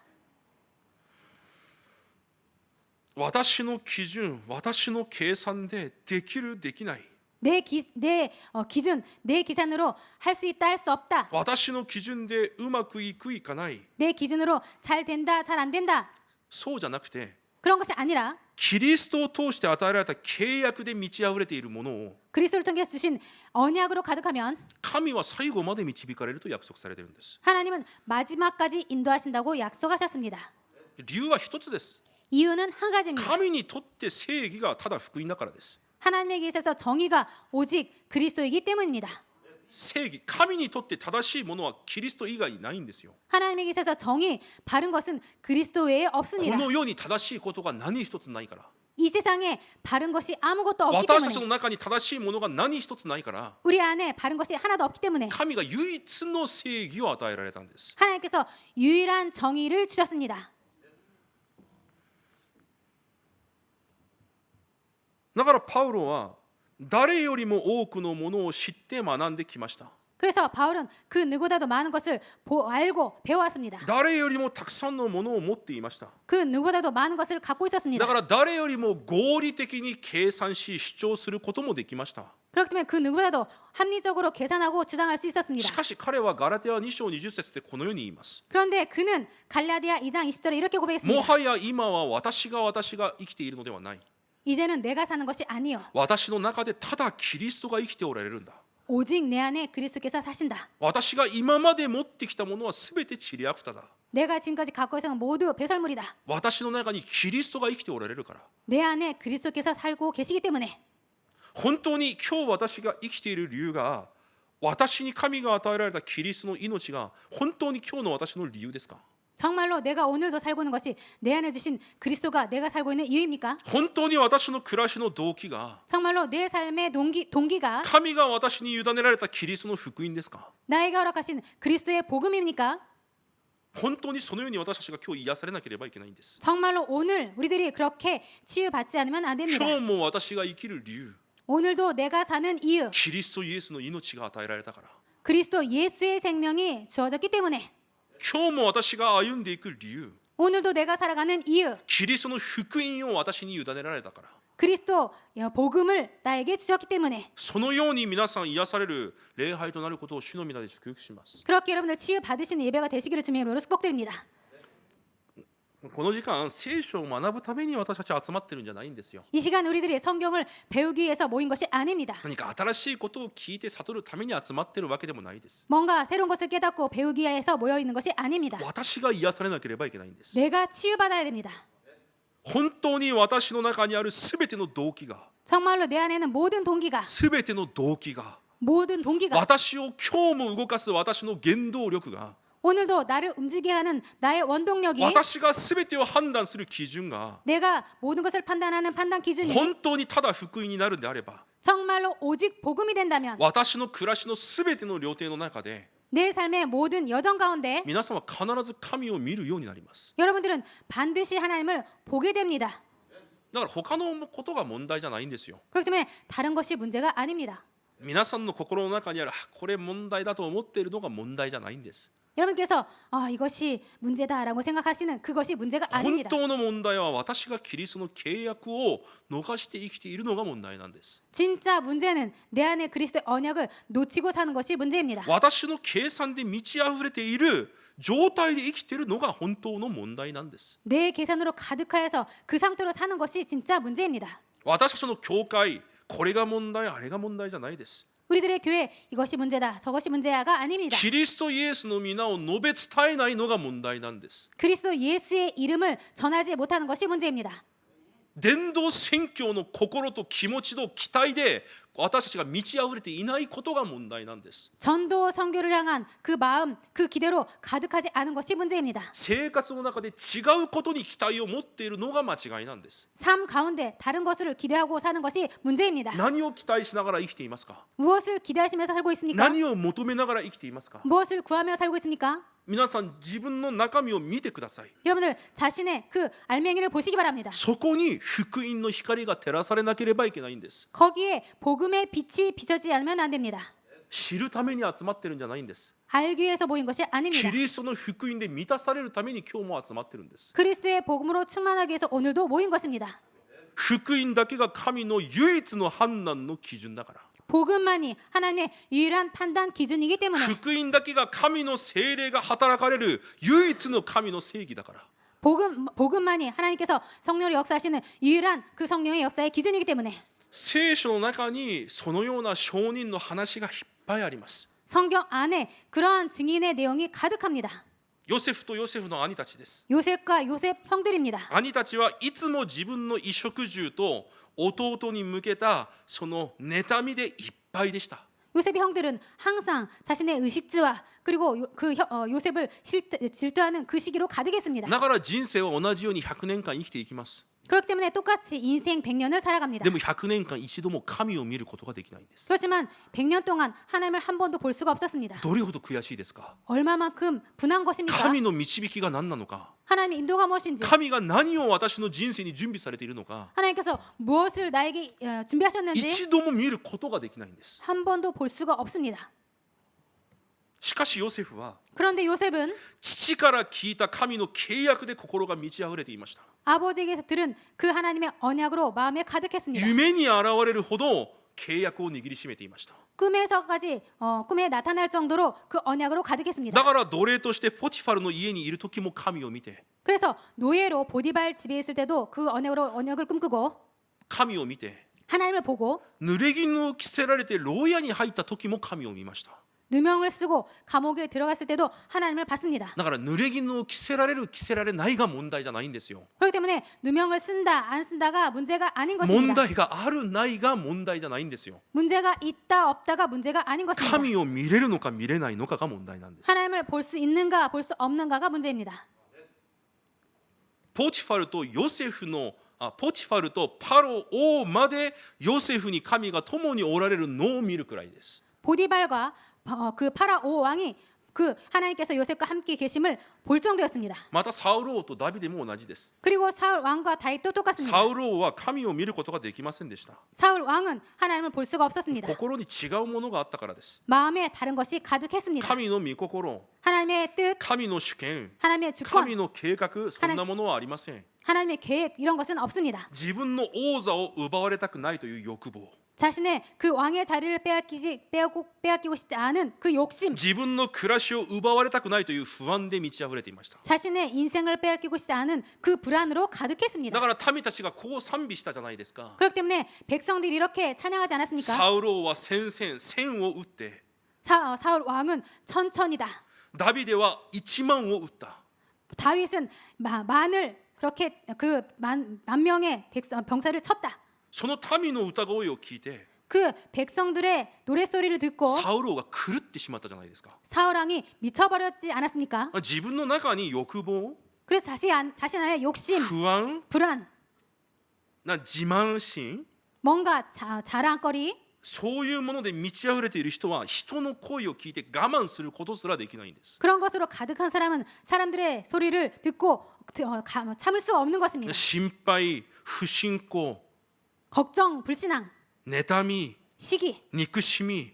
私の基準、私の計算でできるできない。 내 기준, 내 계산으로 할 수 있다, 할 수 없다. 私の基準でうまくいくいかない。 내 기준으로 잘 된다, 잘 안 된다. そうじゃなくて 그런 것이 아니라 キリストを通して与えられた契約で満ち溢れているものを 그리스도를 통해 주신 언약으로 가득하면 神は最後まで導かれると約束されているんです。 하나님은 마지막까지 인도하신다고 약속하셨습니다. 理由は一つです。 이유는 한 가지입니다. 神にとって正義がただ福音だからです。 하나님에게 있어서 정의가 오직 그리스도이기 때문입니다. 正義、神にとって正しいものはキリスト以外にないんですよ。 하나님에게 있어서 정의, 바른 것은 그리스도 외에 こ 없습니다. の世に正しいことが何一つないから。 이 세상에 바른 것이 아무것도 없기 私たちの 때문에 中に正しいものが何一つないから 우리 안에 바른 것이 하나도 없기 때문에 神が唯一の正義を与えられたんです。 하나님께서 유일한 정의를 주셨습니다. だからパウロは誰よりも多くのものを知って学んできました。 그래서 바울은 그 누구보다도 많은 것을 알고 배워왔습니다. 誰よりもたくさんのものを持っていました。 그 누구보다도 많은 것을 갖고 だ 있었습니다. から誰よりも合理的に計算し主張することもできました。 그렇기 때문에 그 누구보다도 합리적으로 계산하고 주장할 수 し 있었습니다. かし彼はガラテヤ2章20節でこのように言います。 그런데 그는 갈라디아 2장 20절에 이렇게 も 고백했습니다. はや今は私が生きているのではない。 이제는 내가 사는 것이 아니요 私の中でただキリストが生きておられるんだ。 오직 내 안에 그리스도께서 사신다. 私が今まで持ってきたものはすべてちりあくただ。 내가 지금까지 갖고 있는 모두 배설물이다. 私の中にキリストが生きておられるから。 내 안에 그리스도께서 살고 계시기 때문에 本当に今日私が生きている理由が私に神が与えられたキリストの命が本当に今日の私の理由ですか？ 정말로 내가 오늘도 살고 있는 것이 내 안에 주신 그리스도가 내가 살고 있는 이유입니까? 本当に私の暮らしの動機が 정말로 내 삶의 동기가 神が私に委ねられたキリストの福音ですか？ 나에게 허락하신 그리스도의 복음입니까? 本当にそのように私たちが今日癒されなければいけないんです。 정말로 오늘 우리들이 그렇게 치유받지 않으면 안 됩니다. 今日も私が生きる理由、 오늘도 내가 사는 이유 キリストイエスの命が与えられたから。 그리스도 예수의 생명이 주어졌기 때문에 今日も私が歩んでいく理由、 오늘도 내가 살아가는 이유 キリストの福音を私に委ねられたから。 그리스도 복음을 나에게 주셨기 때문에 そのように皆さん癒される礼拝となることを主の皆で祝福します。 그렇게 여러분들 치유 받으시는 예배가 되시기를 주님의 이름으로 축복드립니다. この時間聖書を学ぶために私たち集まってるんじゃないんですよ。 이 시간 우리들이 성경을 배우기 위해서 모인 것이 아닙니다. 何か新しいことを聞いて悟るために集まってるわけでもないです。 뭔가 새로운 것을 깨닫고 배우기 위해서 모여 있는 것이 아닙니다. 私が癒されなければいけないんです。 내가 치유받아야 됩니다. 本当に私の中にあるすべての動機が 정말로 내 안에는 모든 동기가 全ての動機が 모든 동기가 私を今日も動かす私の原動力が 오늘도 나를 움직이게 하는 나의 원동력이 私が全てを判断する基準が 내가 모든 것을 판단하는 판단 기준이 本当にただ福音になるんであれば 정말로 오직 복음이 된다면 私の暮らしの全ての料亭の中で 내 삶의 모든 여정 가운데 皆さんは必ず神を見るようになります。 여러분들은 반드시 하나님을 보게 됩니다. だから他のことが問題じゃないんですよ。 그렇기 때문에 다른 것이 문제가 아닙니다. 皆さんの心の中にあるこれ問題だと思っているのが問題じゃないんです。 여러분께서 이것이 문제다라고 생각하시는 그것이 문제가 本 아닙니다. 当の問題は私がキリストの契約を逃して生きているのが問題なんです。 진짜 문제는 내 안에 그리스도의 언약을 놓치고 사는 것이 문제입니다. 私の計算で満ち溢れている状態で生きているのが本当の問題なんです。 내 계산으로 가득하여서 그 상태로 사는 것이 진짜 문제입니다. 私たちの教会これが問題あれが問題じゃないです。 우리들의 교회 이것이 문제다 저것이 문제야가 아닙니다. キリストイエスの皆を述べ伝えないのが問題なんです。 그리스도 예수의 이름을 전하지 못하는 것이 문제입니다. 伝道宣教の心と気持ちと期待で私たちが満ち溢れていないことが問題なんです。 전도 선교를 향한 그 마음 그 기대로 가득하지 않은 것이 문제입니다. 生活の中で違うことに期待を持っているのが間違いなんです。 삶 가운데 다른 것을 기대하고 사는 것이 문제입니다. 何を期待しながら生きていますか？ 무엇을 기대하시면서 살고 있습니까? 何を求めながら生きていますか？ 무엇을 구하며 살고 있습니까? 皆さん自分の中身を見てください。 여러분들 자신의 그 알맹이를 보시기 바랍니다. そこに福音の光が照らされなければいけないんです。 거기에 복음의 빛이 비춰지지 않으면 안 됩니다. 知るために集まってるんじゃないんです。 알기 위해서 모인 것이 キ 아닙니다. リストの福音で満たされるために今日も集まってるんです。 그리스도의 복음으로 충만하기 위해서 오늘도 모인 것입니다. 福音だけが神の唯一の判断の基準だから。 복음만이 하나님의 유일한 판단 기준이기 때문에 福音だけが神の聖霊が働かれる唯一の神の正義だから。 복음만이 하나님께서 성령을 역사하시는 유일한 그 성령의 역사의 기준이기 때문에 聖書の中にそのような証人の話がいっぱいあります。 성경 안에 그러한 증인의 내용이 가득합니다. ヨセフとヨセフの兄たちです。 요셉과 요셉 형들입니다. 兄たちはいつも自分の衣食住と弟に向けたその妬みでいっぱいでした。 요셉의 형들은 항상 자신의 의식주와 그리고 요셉을 질투하는 그 시기로 가득했습니다. だから人生は同じように100年間生きていきます。 그렇기 때문에 똑같이 인생 100년을 살아갑니다. でも100年間一度も神を見ることができないんです。 그렇지만 100년 동안 하나님을 한 번도 볼 수가 없었습니다. どれほど悔しいですか？ 얼마만큼 분한 것입니까? 神の導きが何なのか、 하나님의 인도가 무엇인지 神が何を私の人生に準備されているのか、 하나님께서 무엇을 나에게 준비하셨는지 一度も見ることができないんです。 한 번도 볼 수가 없습니다. しかしヨセフは 그런데 요셉은 父から聞いた神の契約で心が満ち溢れていました。 아버지에게서 들은 그 하나님의 언약으로 마음에 가득했습니다. 夢に現れるほど契約を握りしめていました。 꿈에서까지 꿈에 나타날 정도로 그 언약으로 だ 가득했습니다. から奴隷としてポティファルの家にいる時も神を見て、 그래서 노예로 보디발 집에 있을 때도 그 언약을 꿈꾸고 神を見て、 하나님을 보고 濡れ衣を着せられて牢屋に入った時も神を見ました。 누명을 쓰고 감옥에 들어갔을 때도 하나님을 봤습니다. だから濡れ衣を着せられる着せられないが問題じゃないんですよ。 그렇기 때문에 누명을 쓴다 안 쓴다가 문제가 아닌 問 것입니다. 題があるないが問題じゃないんですよ。 문제가 있다 없다가 문제가 아닌 것입니다. 神を見れるのか見れないのかが問題なんです。 하나님을 볼 수 있는가 볼 수 없는가가 문제입니다. ポティファルとヨセフのポティファルとパロ王までヨセフに神が共におられるのを見るくらいです。 보디발과 그 파라오 왕이 그 하나님께서 요셉과 함께 계심을 볼 정도였습니다. またサウル王とダビデも同じです。 그리고 사울 왕과 다윗도 똑같습니다. サウル王は神を見ることができませんでした。 사울 왕은 하나님을 볼 수가 없었습니다. 心に違うものがあったからです。 마음에 다른 것이 가득했습니다. 神の御心、 하나님의 뜻, 神の主権、 하나님의 주권, 神の計画、そんなものはありません。 하나님의 계획 이런 것은 없습니다. 自分の王座を奪われたくないという欲望、 자신의 그 왕의 자리를 빼앗기고 싶지 않은 그 욕심, 自分の暮らしを奪われたくないという不安で満ち溢れていました。 자신의 인생을 빼앗기고 싶지 않은 그 불안으로 だ 가득했습니다. から民たちがこう賛美したじゃないですか。 그렇기 때문에 백성들이 이렇게 찬양하지 않았습니까? サウル王は千を撃って、 사울 왕은 천천이다. ダビデは1万を撃った。 다윗은 만을 그렇게 그 만 명의 병사를 쳤다. その民の歌声を聞いて 그 백성들의 노랫소리를 듣고 サウロが狂ってしまったじゃないですか。 사울왕이 미쳐버렸지 않았습니까? 自分の中に欲望、 그래서 자신 안에 욕심, 不安、 불안, 自慢心、 뭔가 자랑거리 そういうもので満ち溢れている人は人の声を聞いて我慢することすらできないんです。 그런 것으로 가득한 사람은 사람들의 소리를 듣고 참을 수 없는 것입니다. 心配、不信仰、 걱정, 불신앙, 妬み、 시기, 憎しみ、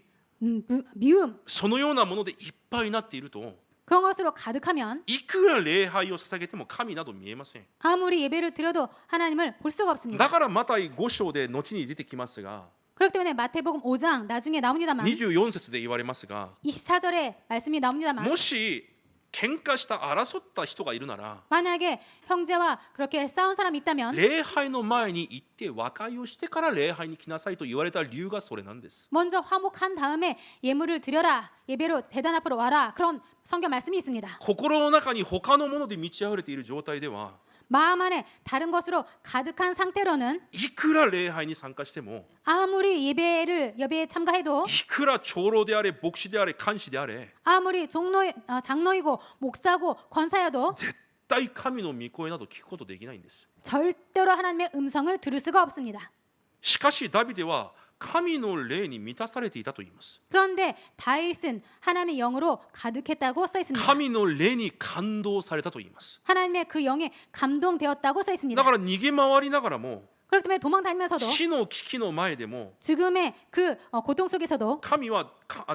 미움 そのようなものでいっぱいになっていると、 그런 것으로 가득하면 いくら礼拝を捧げても神など見えません。 아무리 예배를 드려도 하나님을 볼 수가 없습니다. だからマタイ5章で後に出てきますが、 그렇기 때문에 마태복음 5장 나중에 나옵니다만 24節で言われますが、 24절에 말씀이 나옵니다만 もし喧嘩した争った人がいるなら 만약에 형제와 그렇게 싸운 사람이 있다면 礼拝の前に行って和解をしてから礼拝に来なさいと言われた理由がそれなんです。 먼저 화목한 다음에 예물을 드려라, 예배로 제단 앞으로 와라, 그런 성경 말씀이 있습니다. 心の中に他のもので満ち溢れている状態では 마음 안에 다른 것으로 가득한 상태로는 いくら礼拝に参加しても 아무리 예배에 참가해도 いくら長老であれ牧師であれ官士であれ 아무리 장로이고 목사고 권사여도 絶対神の御声など聞くことできないんです。 절대로 하나님의 음성을 들을 수가 없습니다. しかしダビデは神の霊に満たされていたと言います。 그런데 다윗은 하나님의 영으로 가득했다고 써 있습니다. 神の霊に感動されたと言います。 하나님의 그 영에 감동되었다고 써 있습니다. だから逃げ回りながらも 그렇기 때문에 도망다니면서도 死の危機の前でも 죽음의 그 고통 속에서도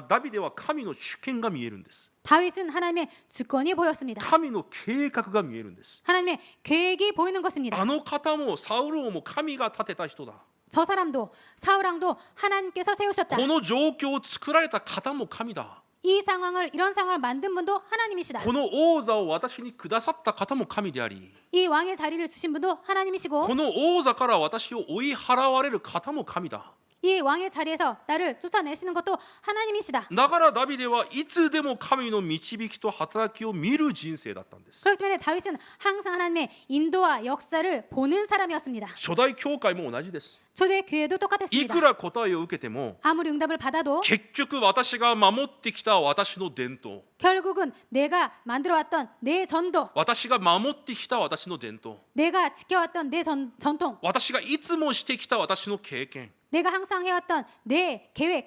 ダビデは神の主権が見えるんです。 다윗은 하나님의 주권이 보였습니다. 神の計画が見えるんです。 하나님의 계획이 보이는 것입니다. あの方もサウル王も神が立てた人だ。 저 사람도 사울왕도 하나님께서 세우셨다. この状況を作られた方も神だ。 이 상황을 이런 상황을 만든 분도 하나님이시다. この王座を私にくださった方も神であり、 이 왕의 자리를 주신 분도 하나님이시고 この王座から私を追い払われる方も神だ。 이 왕의 자리에서 나를 쫓아내시는 것도 하나님이시다. だからダビデはいつでも神の導きと働きを見る人生だったんです。 그렇기 때문에 다윗은 항상 하나님의 인도와 역사를 보는 사람이었습니다. 初代教会も同じです。 초대 교회도 い 똑같았습니다. くら答えを受けても 아무리 응답을 받아도 結局私が守ってきた私の伝統、 결국은 내가 만들어왔던 내 전도, 私が守ってきた私の伝統、 내가 지켜왔던 내 전통, 私がいつもしてきた私の経験、 내가 항상 해왔던 내 계획,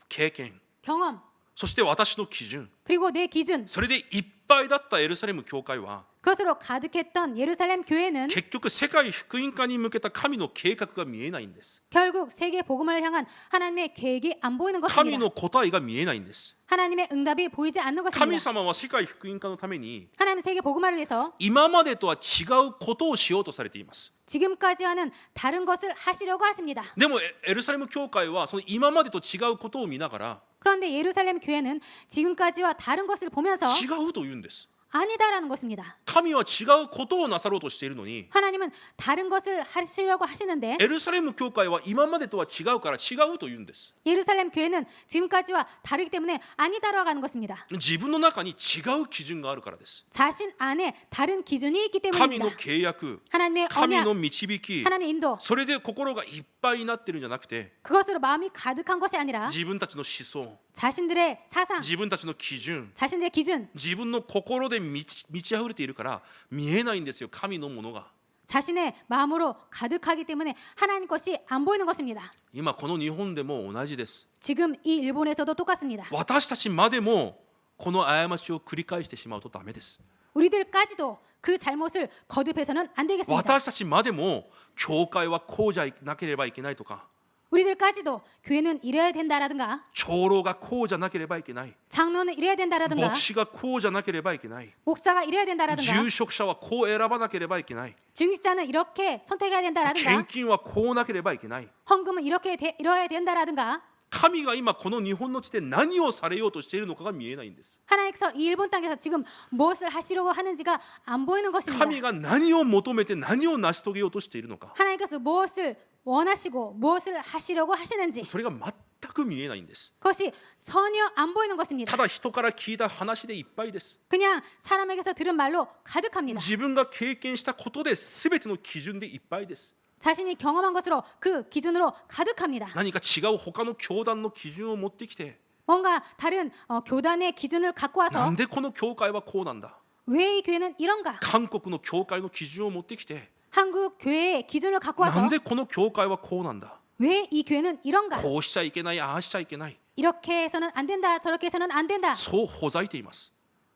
経験、 경험, そして私の基準、 그리고 내 기준, それでいっぱいだったエルサレム教会は 그것으로 가득했던 예루살렘 교회는 結局世界福音化に向けた神の計画が見えないんです。 결국 세계 복음을 향한 하나님의 계획이 안 보이는 神 것입니다. の答えが見えないんです。 하나님의 응답이 보이지 않는 神 것입니다. 様は世界福音化のために 하나님의 세계 복음화를 위해서 今までとは違うことをしようとされています。 지금까지와는 다른 것을 하시려고 하십니다. でもエルサレム教会はその今までと違うことを見ながら 그런데 예루살렘 교회는 지금까지와 다른 것을 보면서 違うと言うんです。 아니다라는 것입니다. 神は違うことをなさろうとしているのに 하나님은 다른 것을 하시려고 하시는데 エルサレム教会は今までとは違うから違うと言うんです。 예루살렘 교회는 지금까지와 다르기 때문에 아니다라고 하는 것입니다. 自分の中に違う基準があるからです。 자신 안에 다른 기준이 있기 神 때문입니다. の契約、 하나님의 神 언약, の導き、 하나님의 인도, それで心がいっぱいになってるんじゃなくて 그것으로 마음이 가득한 것이 아니라 自分たちの思想、 자신들의 사상, 自分たちの基準、 자신들의 기준, 自分の心で満ち溢れているから見えないんですよ、神のものが。 자신의 마음으로 가득하기 때문에 하나님 것이 안 보이는 것입니다. 今この日本でも同じです。 지금 이 일본에서도 똑같습니다. 私たちまでもこの過ちを繰り返してしまうとダメです。 우리들까지도 그 잘못을 거듭해서는 안 되겠습니다. 私たちまでも教会はこうじゃなければいけないとか、 우리들까지도 교회는 이래야 된다라든가 長老がこうじゃなければいけない、 장로는 이래야 된다라든가 牧師がこうじゃなければいけない、 목사가 이래야 된다라든가 住職者はこう選ばなければいけない、 중직자는 이렇게 선택해야 献 된다라든가 金はこうなければいけない。 헌금은 이렇게 이뤄야 된다라든가 神が今この日本の地で何をされようとしているのかが見えないんです。 하나님께서 이 일본 땅에서 지금 무엇을 하시려고 하는지가 안 보이는 것입니다. 神が何を求めて何を成し遂げようとしているのか、 하나님께서 무엇을 원하시고 무엇을 하시려고 하시는지 それが全く見えないんです。 그것이 전혀 안 보이는 것입니다. ただ人から聞いた話でいっぱいです。 그냥 사람에게서 들은 말로 가득합니다. 自分が経験したことで全ての基準でいっぱいです。 자신이 경험한 것으로 그 기준으로 가득합니다. 何か違う他の教団の基準を持ってきて、 뭔가 다른 교단의 기준을 갖고 な 와서 んでこの教会はこうなんだ、 왜 이 교회는 이런가? 韓国の教会の基準を持ってきて、 한국 교회의 기준을 갖고 な 와서 んでこの教会はこうなんだ、 왜 이 교회는 이런가? こうしちゃいけない、ああしちゃいけない、 이렇게 해서는 안 된다, 저렇게 해서는 안 된다. そうほざいています。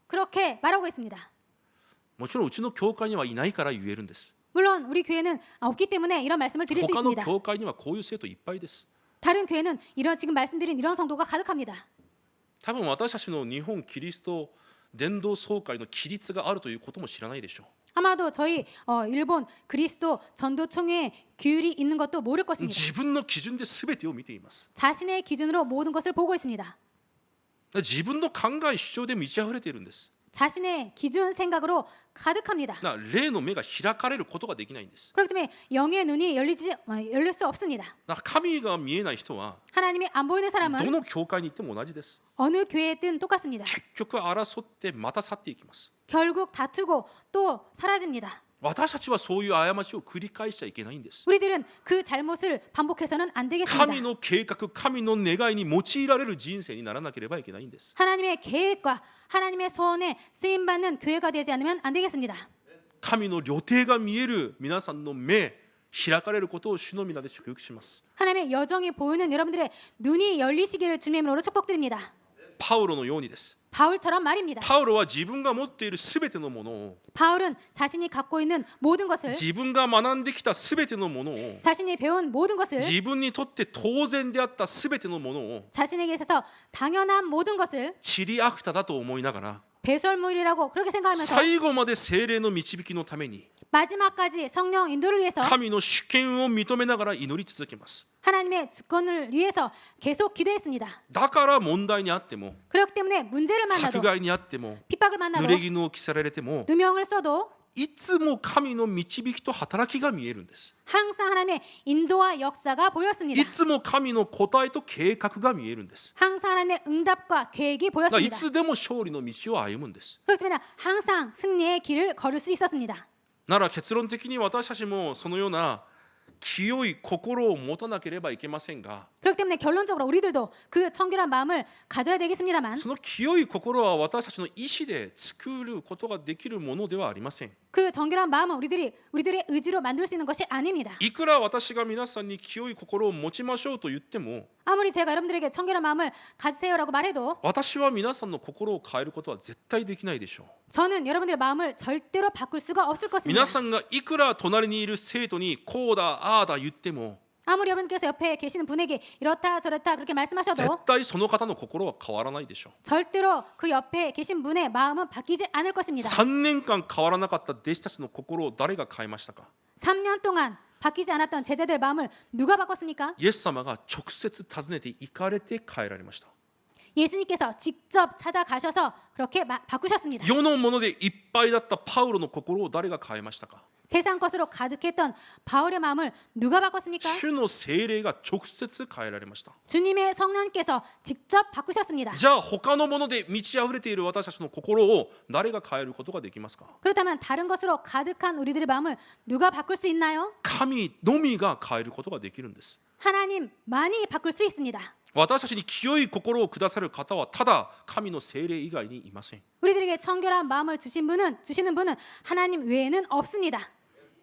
그렇게 말하고 있습니다. もちろんうちの教会にはいないから言えるんです。 물론 우리 교회는 없기 때문에 이런 말씀을 드릴 수 他の 있습니다. 教会にはこういう生徒いっぱいです。 다른 교회는 이런 지금 말씀드린 이런 성도가 가득합니다. 多分私たちの日本キリスト伝道総会の規律があるということも知らないでしょう。 아마도 저희 일본 그리스도 전도총회에 규율이 있는 것도 모를 것입니다. 自分の基準で全てを見ています。 자신의 기준으로 모든 것을 보고 있습니다. 自分の考え主張で満ち溢れているんです。 자신의 기준 생각으로 가득합니다. 霊の目が開かれることができないんです。 그렇기 때문에 영의 눈이 열릴 수 없습니다. 神が見えない人は 하나님이 안 보이는 ど 사람은 の教会に行っても同じです。 어느 교회든 똑같습니다. 結局争ってまた去っていきます。 결국 다투고 또 사라집니다. 私たちはそういう過ちを繰り返しちゃいけないんです。 우리들은 그 잘못을 반복해서는 안 神 되겠습니다. の計画、神の願いに用いられる人生にならなければいけないんです。 하나님의 계획과 하나님의 소원에 쓰임 받는 교회가 되지 않으면 안 되겠습니다. 神の旅程が見える皆さんの目、開かれることを主の皆で祝福します。 하나님의 여정이 보이는 여러분들의 눈이 열리시기를 주님의 이름으로 축복드립니다. パウロのようにです。 바울처럼 말입니다. パウロは自分が持っているすべてのものを、 바울은 자신이 갖고 있는 모든 것을 自分が学んできたすべてのものを、 자신이 배운 모든 것을 自分にとって当然であったすべてのものを 자신에게 있어서 당연한 모든 것을 チリアクタだと思いながら、 배설물이라고 그렇게 생각하면서 最後まで聖霊の導きのために 마지막까지 성령 인도를 위해서 神の主権を認めながら祈り続けます。 하나님의 주권을 위해서 계속 기도했습니다. だから問題にあっても、 그렇기 때문에 문제를 迫 만나도 害にあっても、 핍박을 濡 만나도 れ衣を着せられても、 누명을 써도 いつも神の導きと働きが見えるんです。 항상 하나님의 인도와 역사가 보였습니다. いつも神の答えと計画が見えるんです。 항상 하나님의 응답과 계획이 だからい 보였습니다. つでも勝利の道を歩むんです。 그렇기 때문에 항상 승리의 길을 걸을 수 있었습니다. なら結論的に私たちもそのような清い心を持たなければいけませんが、 그렇기 때문에 결론적으로 우리들도 그 청결한 마음을 가져야 되겠습니다만 その清い心は私たちの意志で作ることができるものではありません。 그 정결한 마음은 우리들의 의지로 만들 수 있는 것이 아닙니다. いくら私が皆さんに清い心を持ちましょうと言っても、 아무리 제가 여러분들에게 청결한 마음을 가지세요라고 말해도 私は皆さんの心を変えることは絶対できないでしょう。 저는 여러분들의 마음을 절대로 바꿀 수가 없을 것입니다. 皆さんがいくら隣にいる生徒にこうだああだ言っても、 아무리 여러분께서 옆에 계시는 분에게 이렇다 저렇다 그렇게 絶 말씀하셔도 対その方の心は変わらないでしょう。 절대로 그 옆에 계신 분의 마음은 바뀌지 않을 것입니다. 3年間変わらなかった弟子たちの心を誰が変えましたか。 3년 동안 바뀌지 않았던 제자들 마음을 누가 바꿨습니까? イエス様が直接訪ねて行かれて変えられました。 예수님께서 직접 찾아가셔서 그렇게 바꾸셨습니다. 世のものでいっぱいだったパウロの心を誰が変えましたか。 세상 것으로 가득했던 바울의 마음을 누가 바꿨습니까? 主の聖霊が直接変えられました。 주님의 성령께서 직접 바꾸셨습니다. じゃあ他のもので満ち溢れている私たちの心を誰が変えることができますか。 그렇다면 다른 것으로 가득한 우리들의 마음을 누가 바꿀 수 있나요? 神のみが変えることができるんです。 하나님만이 바꿀 수 있습니다. 私たちに清い心をくださる方はただ神の聖霊以外にいません。 우리들에게 청결한 마음을 주시는 분은 하나님 외에는 없습니다.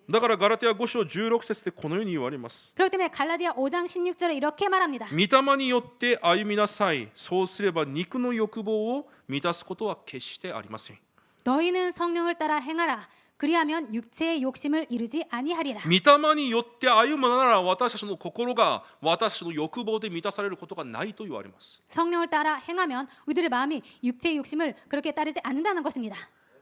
だからガラテヤ5章16節でこのように言われます。 그렇기 때문에 갈라디아 5장 16절에 이렇게 말합니다. 御霊によって歩みなさい。そうすれば肉の欲望を満たすことは決してありません。 너희는 성령을 따라 행하라. 그리하면 육체의 욕심을 이루지 아니하리라. 御霊によって歩むなら私たちの心が私たちの欲望で満たされることがないと言われます。 성령을 따라 행하면 우리들의 마음이 육체의 욕심을 그렇게 따르지 않는다는 것입니다.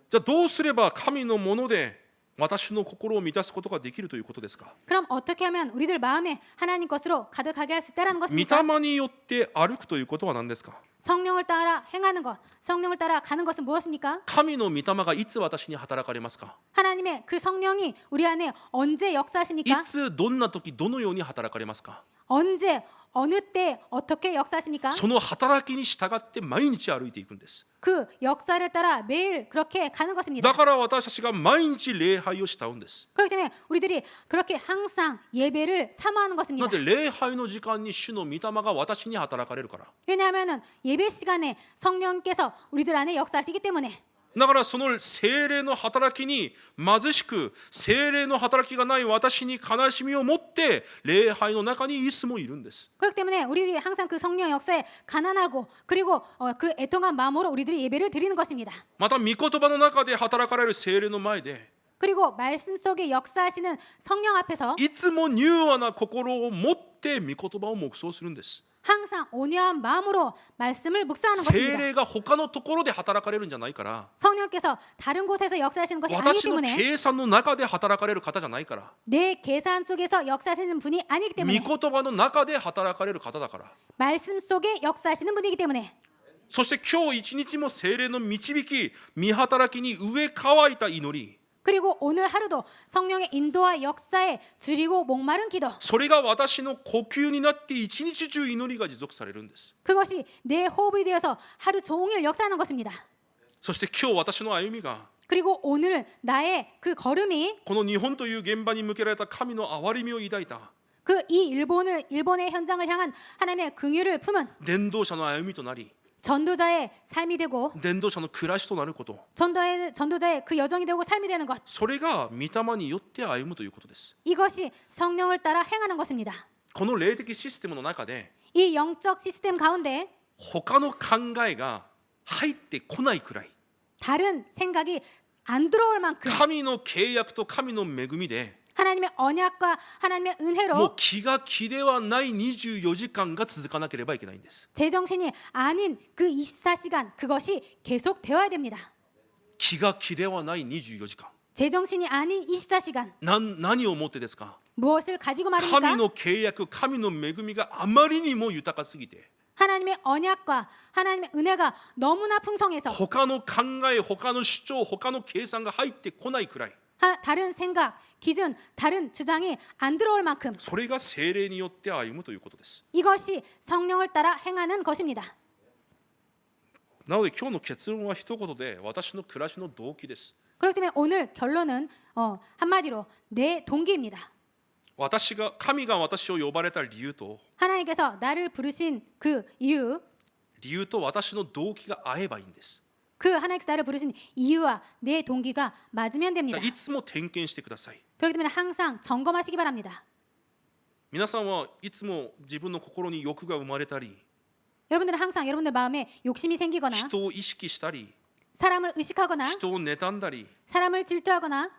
じゃあどうすれば神のもので私の心を満たすことができるということですか。 그럼 어떻게 하면 우리들 마음에 하나님 것으로 가득하게 할 수 있다는 御 것입니까? 霊によって歩くということは何ですか。 성령을 따라 행하는 것, 성령을 따라 가는 것은 무엇입니까? 神の御霊がいつ私に働かれますか。 하나님의 그 성령이 우리 안에 언제 い 역사하십니까? つどんな時どのように働かれますか。 언제 어느 때 어떻게 역사하십니까? その働きに従って毎日歩いていくんです。 그 역사를 따라 매일 그렇게 가는 것입니다. だから私たちが毎日礼拝を慕うんです。 그렇기 때문에 우리들이 그렇게 항상 예배를 사모하는 な 것입니다. ぜ礼拝の時間に主の御霊が私に働かれるから。 왜냐하면 예배 시간에 성령께서 우리들 안에 역사하시기 때문에 だからその聖霊の働きに貧しく、聖霊の働きがない私に悲しみを持って礼拝の中にいつもいるんです。 그렇기 때문에 우리들이 항상 그 성령 역사에 가난하고 그리고 그 애통한 마음으로 우리들이 예배를 드리는 것입니다. また御言葉の中で働かれる聖霊の前で 그리고 말씀 속에 역사하시는 성령 앞에서 いつも柔和な心を持って御言葉を黙想するんです。 항상 온유한 마음으로 말씀을 묵상하는 聖 것입니다. 霊が他のところで働かれるんじゃないから、 성령께서 다른 곳에서 역사하시는 것이 아니기 私の 때문에 計算の中で働かれる方じゃないから、 내 계산 속에서 역사하시는 분이 아니기 御 때문에 言葉の中で働かれる方だから。 말씀 속에 역사하시는 분이기 때문에 そして今日一日も聖霊の導き、御働きに植え乾いた祈り、 그리고 오늘 하루도 성령의 인도와 역사에 줄이고 목마른 기도 それが私の呼吸になって一日中祈りが持続されるんです。 그것이 내 호흡이 되어서 하루 종일 역사하는 것입니다. そして今日私の歩みが 그리고 오늘 나의 그 걸음이 この日本という現場に向けられた神の憐れみを抱いた 그 이 일본의 현장을 향한 하나님의 긍휼을 품은 伝道者の歩みとなり、 전도자의 삶이 되고 伝道者の暮らしとなること、 전도자의 그 여정이 되고 삶이 되는 것, それが御霊によって歩むということです。 이것이 성령을 따라 행하는 것입니다. この霊的システムの中で 이 영적 시스템 가운데 他の考えが入ってこないくらい、 다른 생각이 안 들어올 만큼 神の契約と神の恵みで 하나님의 언약과 하나님의 もう 은혜로 気が気ではない24時間が続かなければいけないんです。 제정신이 아닌 그 24시간 그것이 계속 되어야 됩니다. 気が気ではない24時間。 제정신이 아닌 24시간 何をもってですか？ 무엇을 가지고 神 말입니까? の契約、神の恵みがあまりにも豊かすぎて、 하나님의 언약과 하나님의 은혜가 너무나 풍성해서 他の考え、他の主張、他の計算が入ってこないくらい、 다른 생각, 기준, 다른 주장이 안 들어올 만큼 それが聖霊によって歩むということです。 이것이 성령을 따라 행하는 것입니다. なので今日の結論は一言で、私の暮らしの動機です。 그렇기 때문에 오늘 결론은 한마디로 내 동기입니다. 神が私を呼ばれた理由と 하나님께서 나를 부르신 그 이유, 理由と私の動機が合えばいいんです。 그 하나님께서 나를 부르신 이유와 내 동기가 맞으면 됩니다. いつも点検してください。 그렇기 때문에 항상 점검하시기 바랍니다. 皆さんはいつも自分の心に欲が生まれたり、 여러분들은 항상 여러분들 마음에 욕심이 생기거나 人を意識したり、 사람을 의식하거나 人を妬んだり、 사람을 질투하거나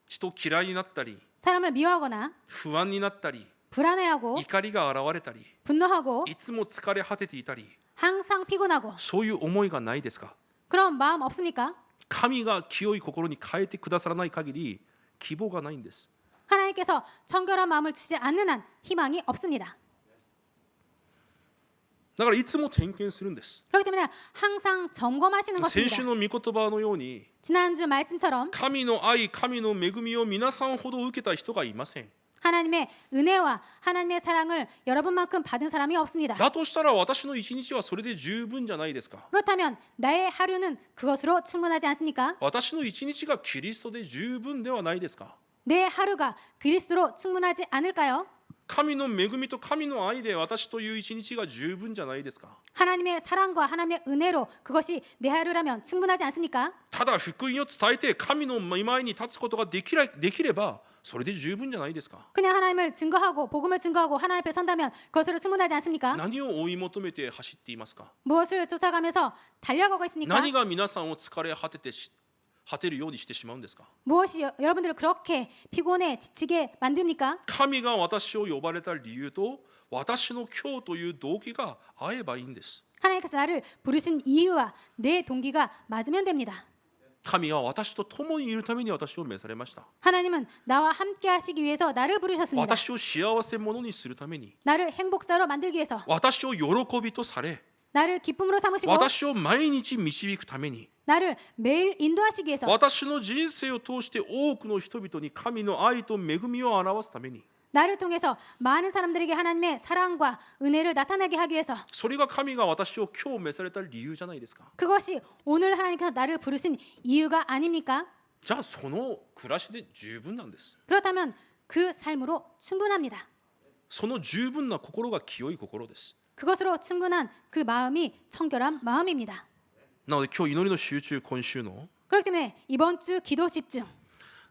人を嫌いになったり、 사람을 미워하거나 不安になったり、 불안해하고 怒りが現れたり、 분노하고 いつも疲れ果てていたり、 항상 피곤하고 そういう思いがないですか？ 그런 마음 없습니까? 神が清い心に変えてくださらない限り希望がないんです。 하나님께서 청결한 마음을 주지 않는 한 희망이 없습니다. だからいつも点検するんです。 그렇기 때문에 항상 점검하시는 先 것입니다. 週の御言葉のように、 지난주 말씀처럼 神の愛、神の恵みを皆さんほど受けた人がいません。 하나님의 은혜와 하나님의 사랑을 여러분만큼 받은 사람이 없습니다. だとしたら私の一日はそれで十分じゃないですか。 그렇다면 나의 하루는 그것으로 충분하지 않습니까? 私の一日がキリストで十分ではないですか。 내 하루가 그리스도로 충분하지 않을까요? 神の恵みと神の愛で私という一日が十分じゃないですか。 하나님의 사랑과 하나님의 은혜로 그것이 내 하루라면 충분하지 않습니까? ただ福音を伝えて神の御前に立つことができればそれで十分じゃないですか。 그냥 하나님을 증거하고 복음을 증거하고 하나님 앞에 선다면 그것으로 충분하지 않습니까? 何を追い求めて走っていますか。 무엇을 쫓아가면서 달려가고 있습니까? 何が皆さんを疲れ果てるようにしてしまうんですか。 무엇이 여러분들을 그렇게 피곤해 지치게 만듭니까? 神が私を呼ばれた理由と私の今日という動機が合えばいいんです。 하나님께서 나를 부르신 이유와 내 동기가 맞으면 됩니다. 神は私と共にいるために私を召されました。 하나님은 나와 함께 하시기 위해서 나를 부르셨습니다. 私を幸せ者にするために、 나를 행복자로 만들기 위해서 私を喜びとされ、 나를 기쁨으로 삼으시고 私を毎日導くために、 나를 매일 인도하시기 위해서 私の人生を通して多くの人々に神の愛と恵みを表すために、 나를 통해서 많은 사람들에게 하나님의 사랑과 은혜를 나타나게 하기 위해서 それが神が私を今日召された理由じゃないですか。 그것이 오늘 하나님께서 나를 부르신 이유가 아닙니까? じゃあその暮らしで十分なんです。 그렇다면 그 삶으로 충분합니다. その十分な心が清い心です。 그것으로 충분한 그 마음이 청결한 마음입니다. なので今日祈りの集中、今週の 그렇기 때문에 이번 주 기도 집중,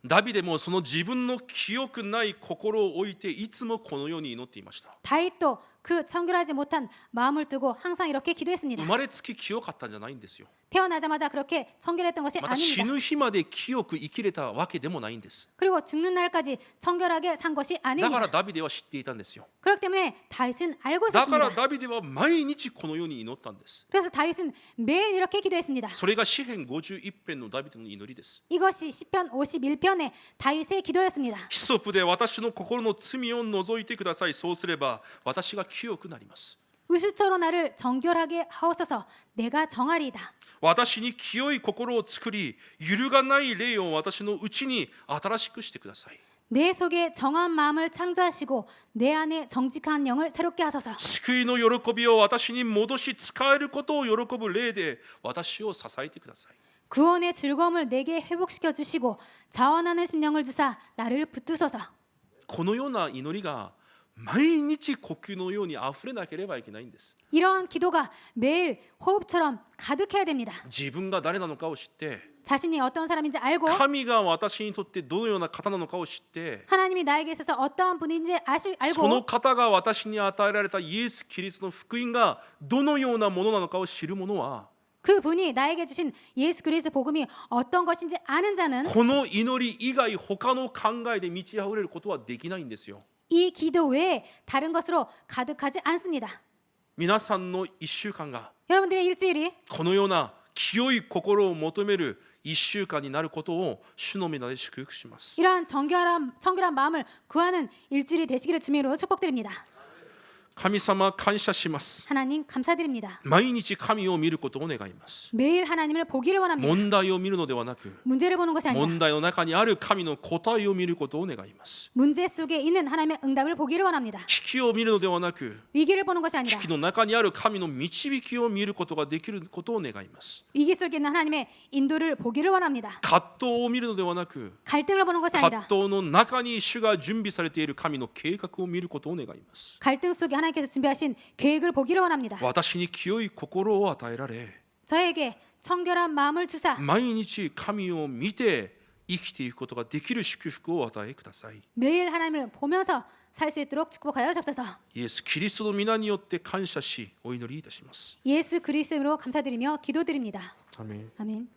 ダビデもその自分の清くない心を置いていつもこのように祈っていました。 다윗도 그 청결하지 못한 마음을 두고 항상 이렇게 기도했습니다. 生まれつき清かったんじゃないんですよ。 태어나자마자 그렇게 청결했던 것이 また死 아닙니다. ぬ日まで清く生きれたわけでもないんです。 그리고 죽는 날까지 청결하게 산 것이 だから 아닙니다. ダビデは知っていたんですよ。 그렇기 때문에 다윗은 알고 だから 있었습니다. ダビデは毎日このように祈ったんです。 그래서 다윗은 매일 이렇게 기도했습니다. それが詩編51編のダビデの祈りです。 이것이 시편 51편의 다윗의 기도였습니다. ヒソプで私の心の罪を除いてください。そうすれば私が清くなります。 우수초로 나를 정결하게 하옵소서. 내가 정하리이다. 私に清い心を作り、揺るがない霊を私のうちに新しくしてください。 내 속에 정한 마음을 창조하시고 내 안에 정직한 영을 새롭게 하소서. 救いの喜びを私に戻し使えることを喜ぶ霊で私を支えてください。 구원의 즐거움을 내게 회복시켜 주시고 자원하는 심령을 주사 나를 붙드소서. このような祈りが毎日呼吸のように溢れなければいけないんです。 이러한 기도가 매일 호흡처럼 가득해야 됩니다. 自分が誰なのかを知って、 자신이 어떤 사람인지 알고 神が私にとってどのような方なのかを知って、 하나님이 나에게 있어서 어떠한 분인지 その 알고 方が私に与えられたイエス・キリストの福音がどのようなものなのかを知る者は、 그 분이 나에게 주신 예수 그리스도 복음이 어떤 것인지 아는 자는 この祈り以外他の考えで満ち溢れることはできないんですよ。 이 기도 외에 다른 것으로 가득하지 않습니다. 皆さんの1週間が 여러분들의 일주일이 このような清い心を求める1週間になることを主の皆で祝福します。 이러한 청결한 마음을 구하는 일주일이 되시기를 주님으로 축복드립니다. 神様感謝します。 하나님 감사드립니다. 毎日神を見ることを願います。 매일 하나님을 보기를 원합니다. 問題を見るのではなく、 문제를 보는 것이 아니라 問題の中にある神の答えを見ることを願います。 문제 속에 있는 하나님의 응답을 보기를 원합니다. 危機を見るのではなく、 위기를 보는 것이 아니라 危機の中にある神の導きを見ることができることを願います。 위기 속에 있는 하나님의 인도를 보기를 원합니다. 葛藤を見るのではなく、 갈등을 보는 것이 葛 아니라 藤の中に主が準備されている神の計画を見ることを願います。 갈등 속에 하나님께서 준비하신 계획을 보기를 원합니다. 私に清い心を与えられ、 저에게 청결한 마음을 주사 毎日神を見て生きていくことができる祝福をお与えください。 매일 하나님을 보면서 살 수 있도록 축복하여 주옵소서. イエス・キリストの皆によって感謝しお祈りいたします。 예수 그리스도로 감사드리며 기도드립니다. アメン。 아멘.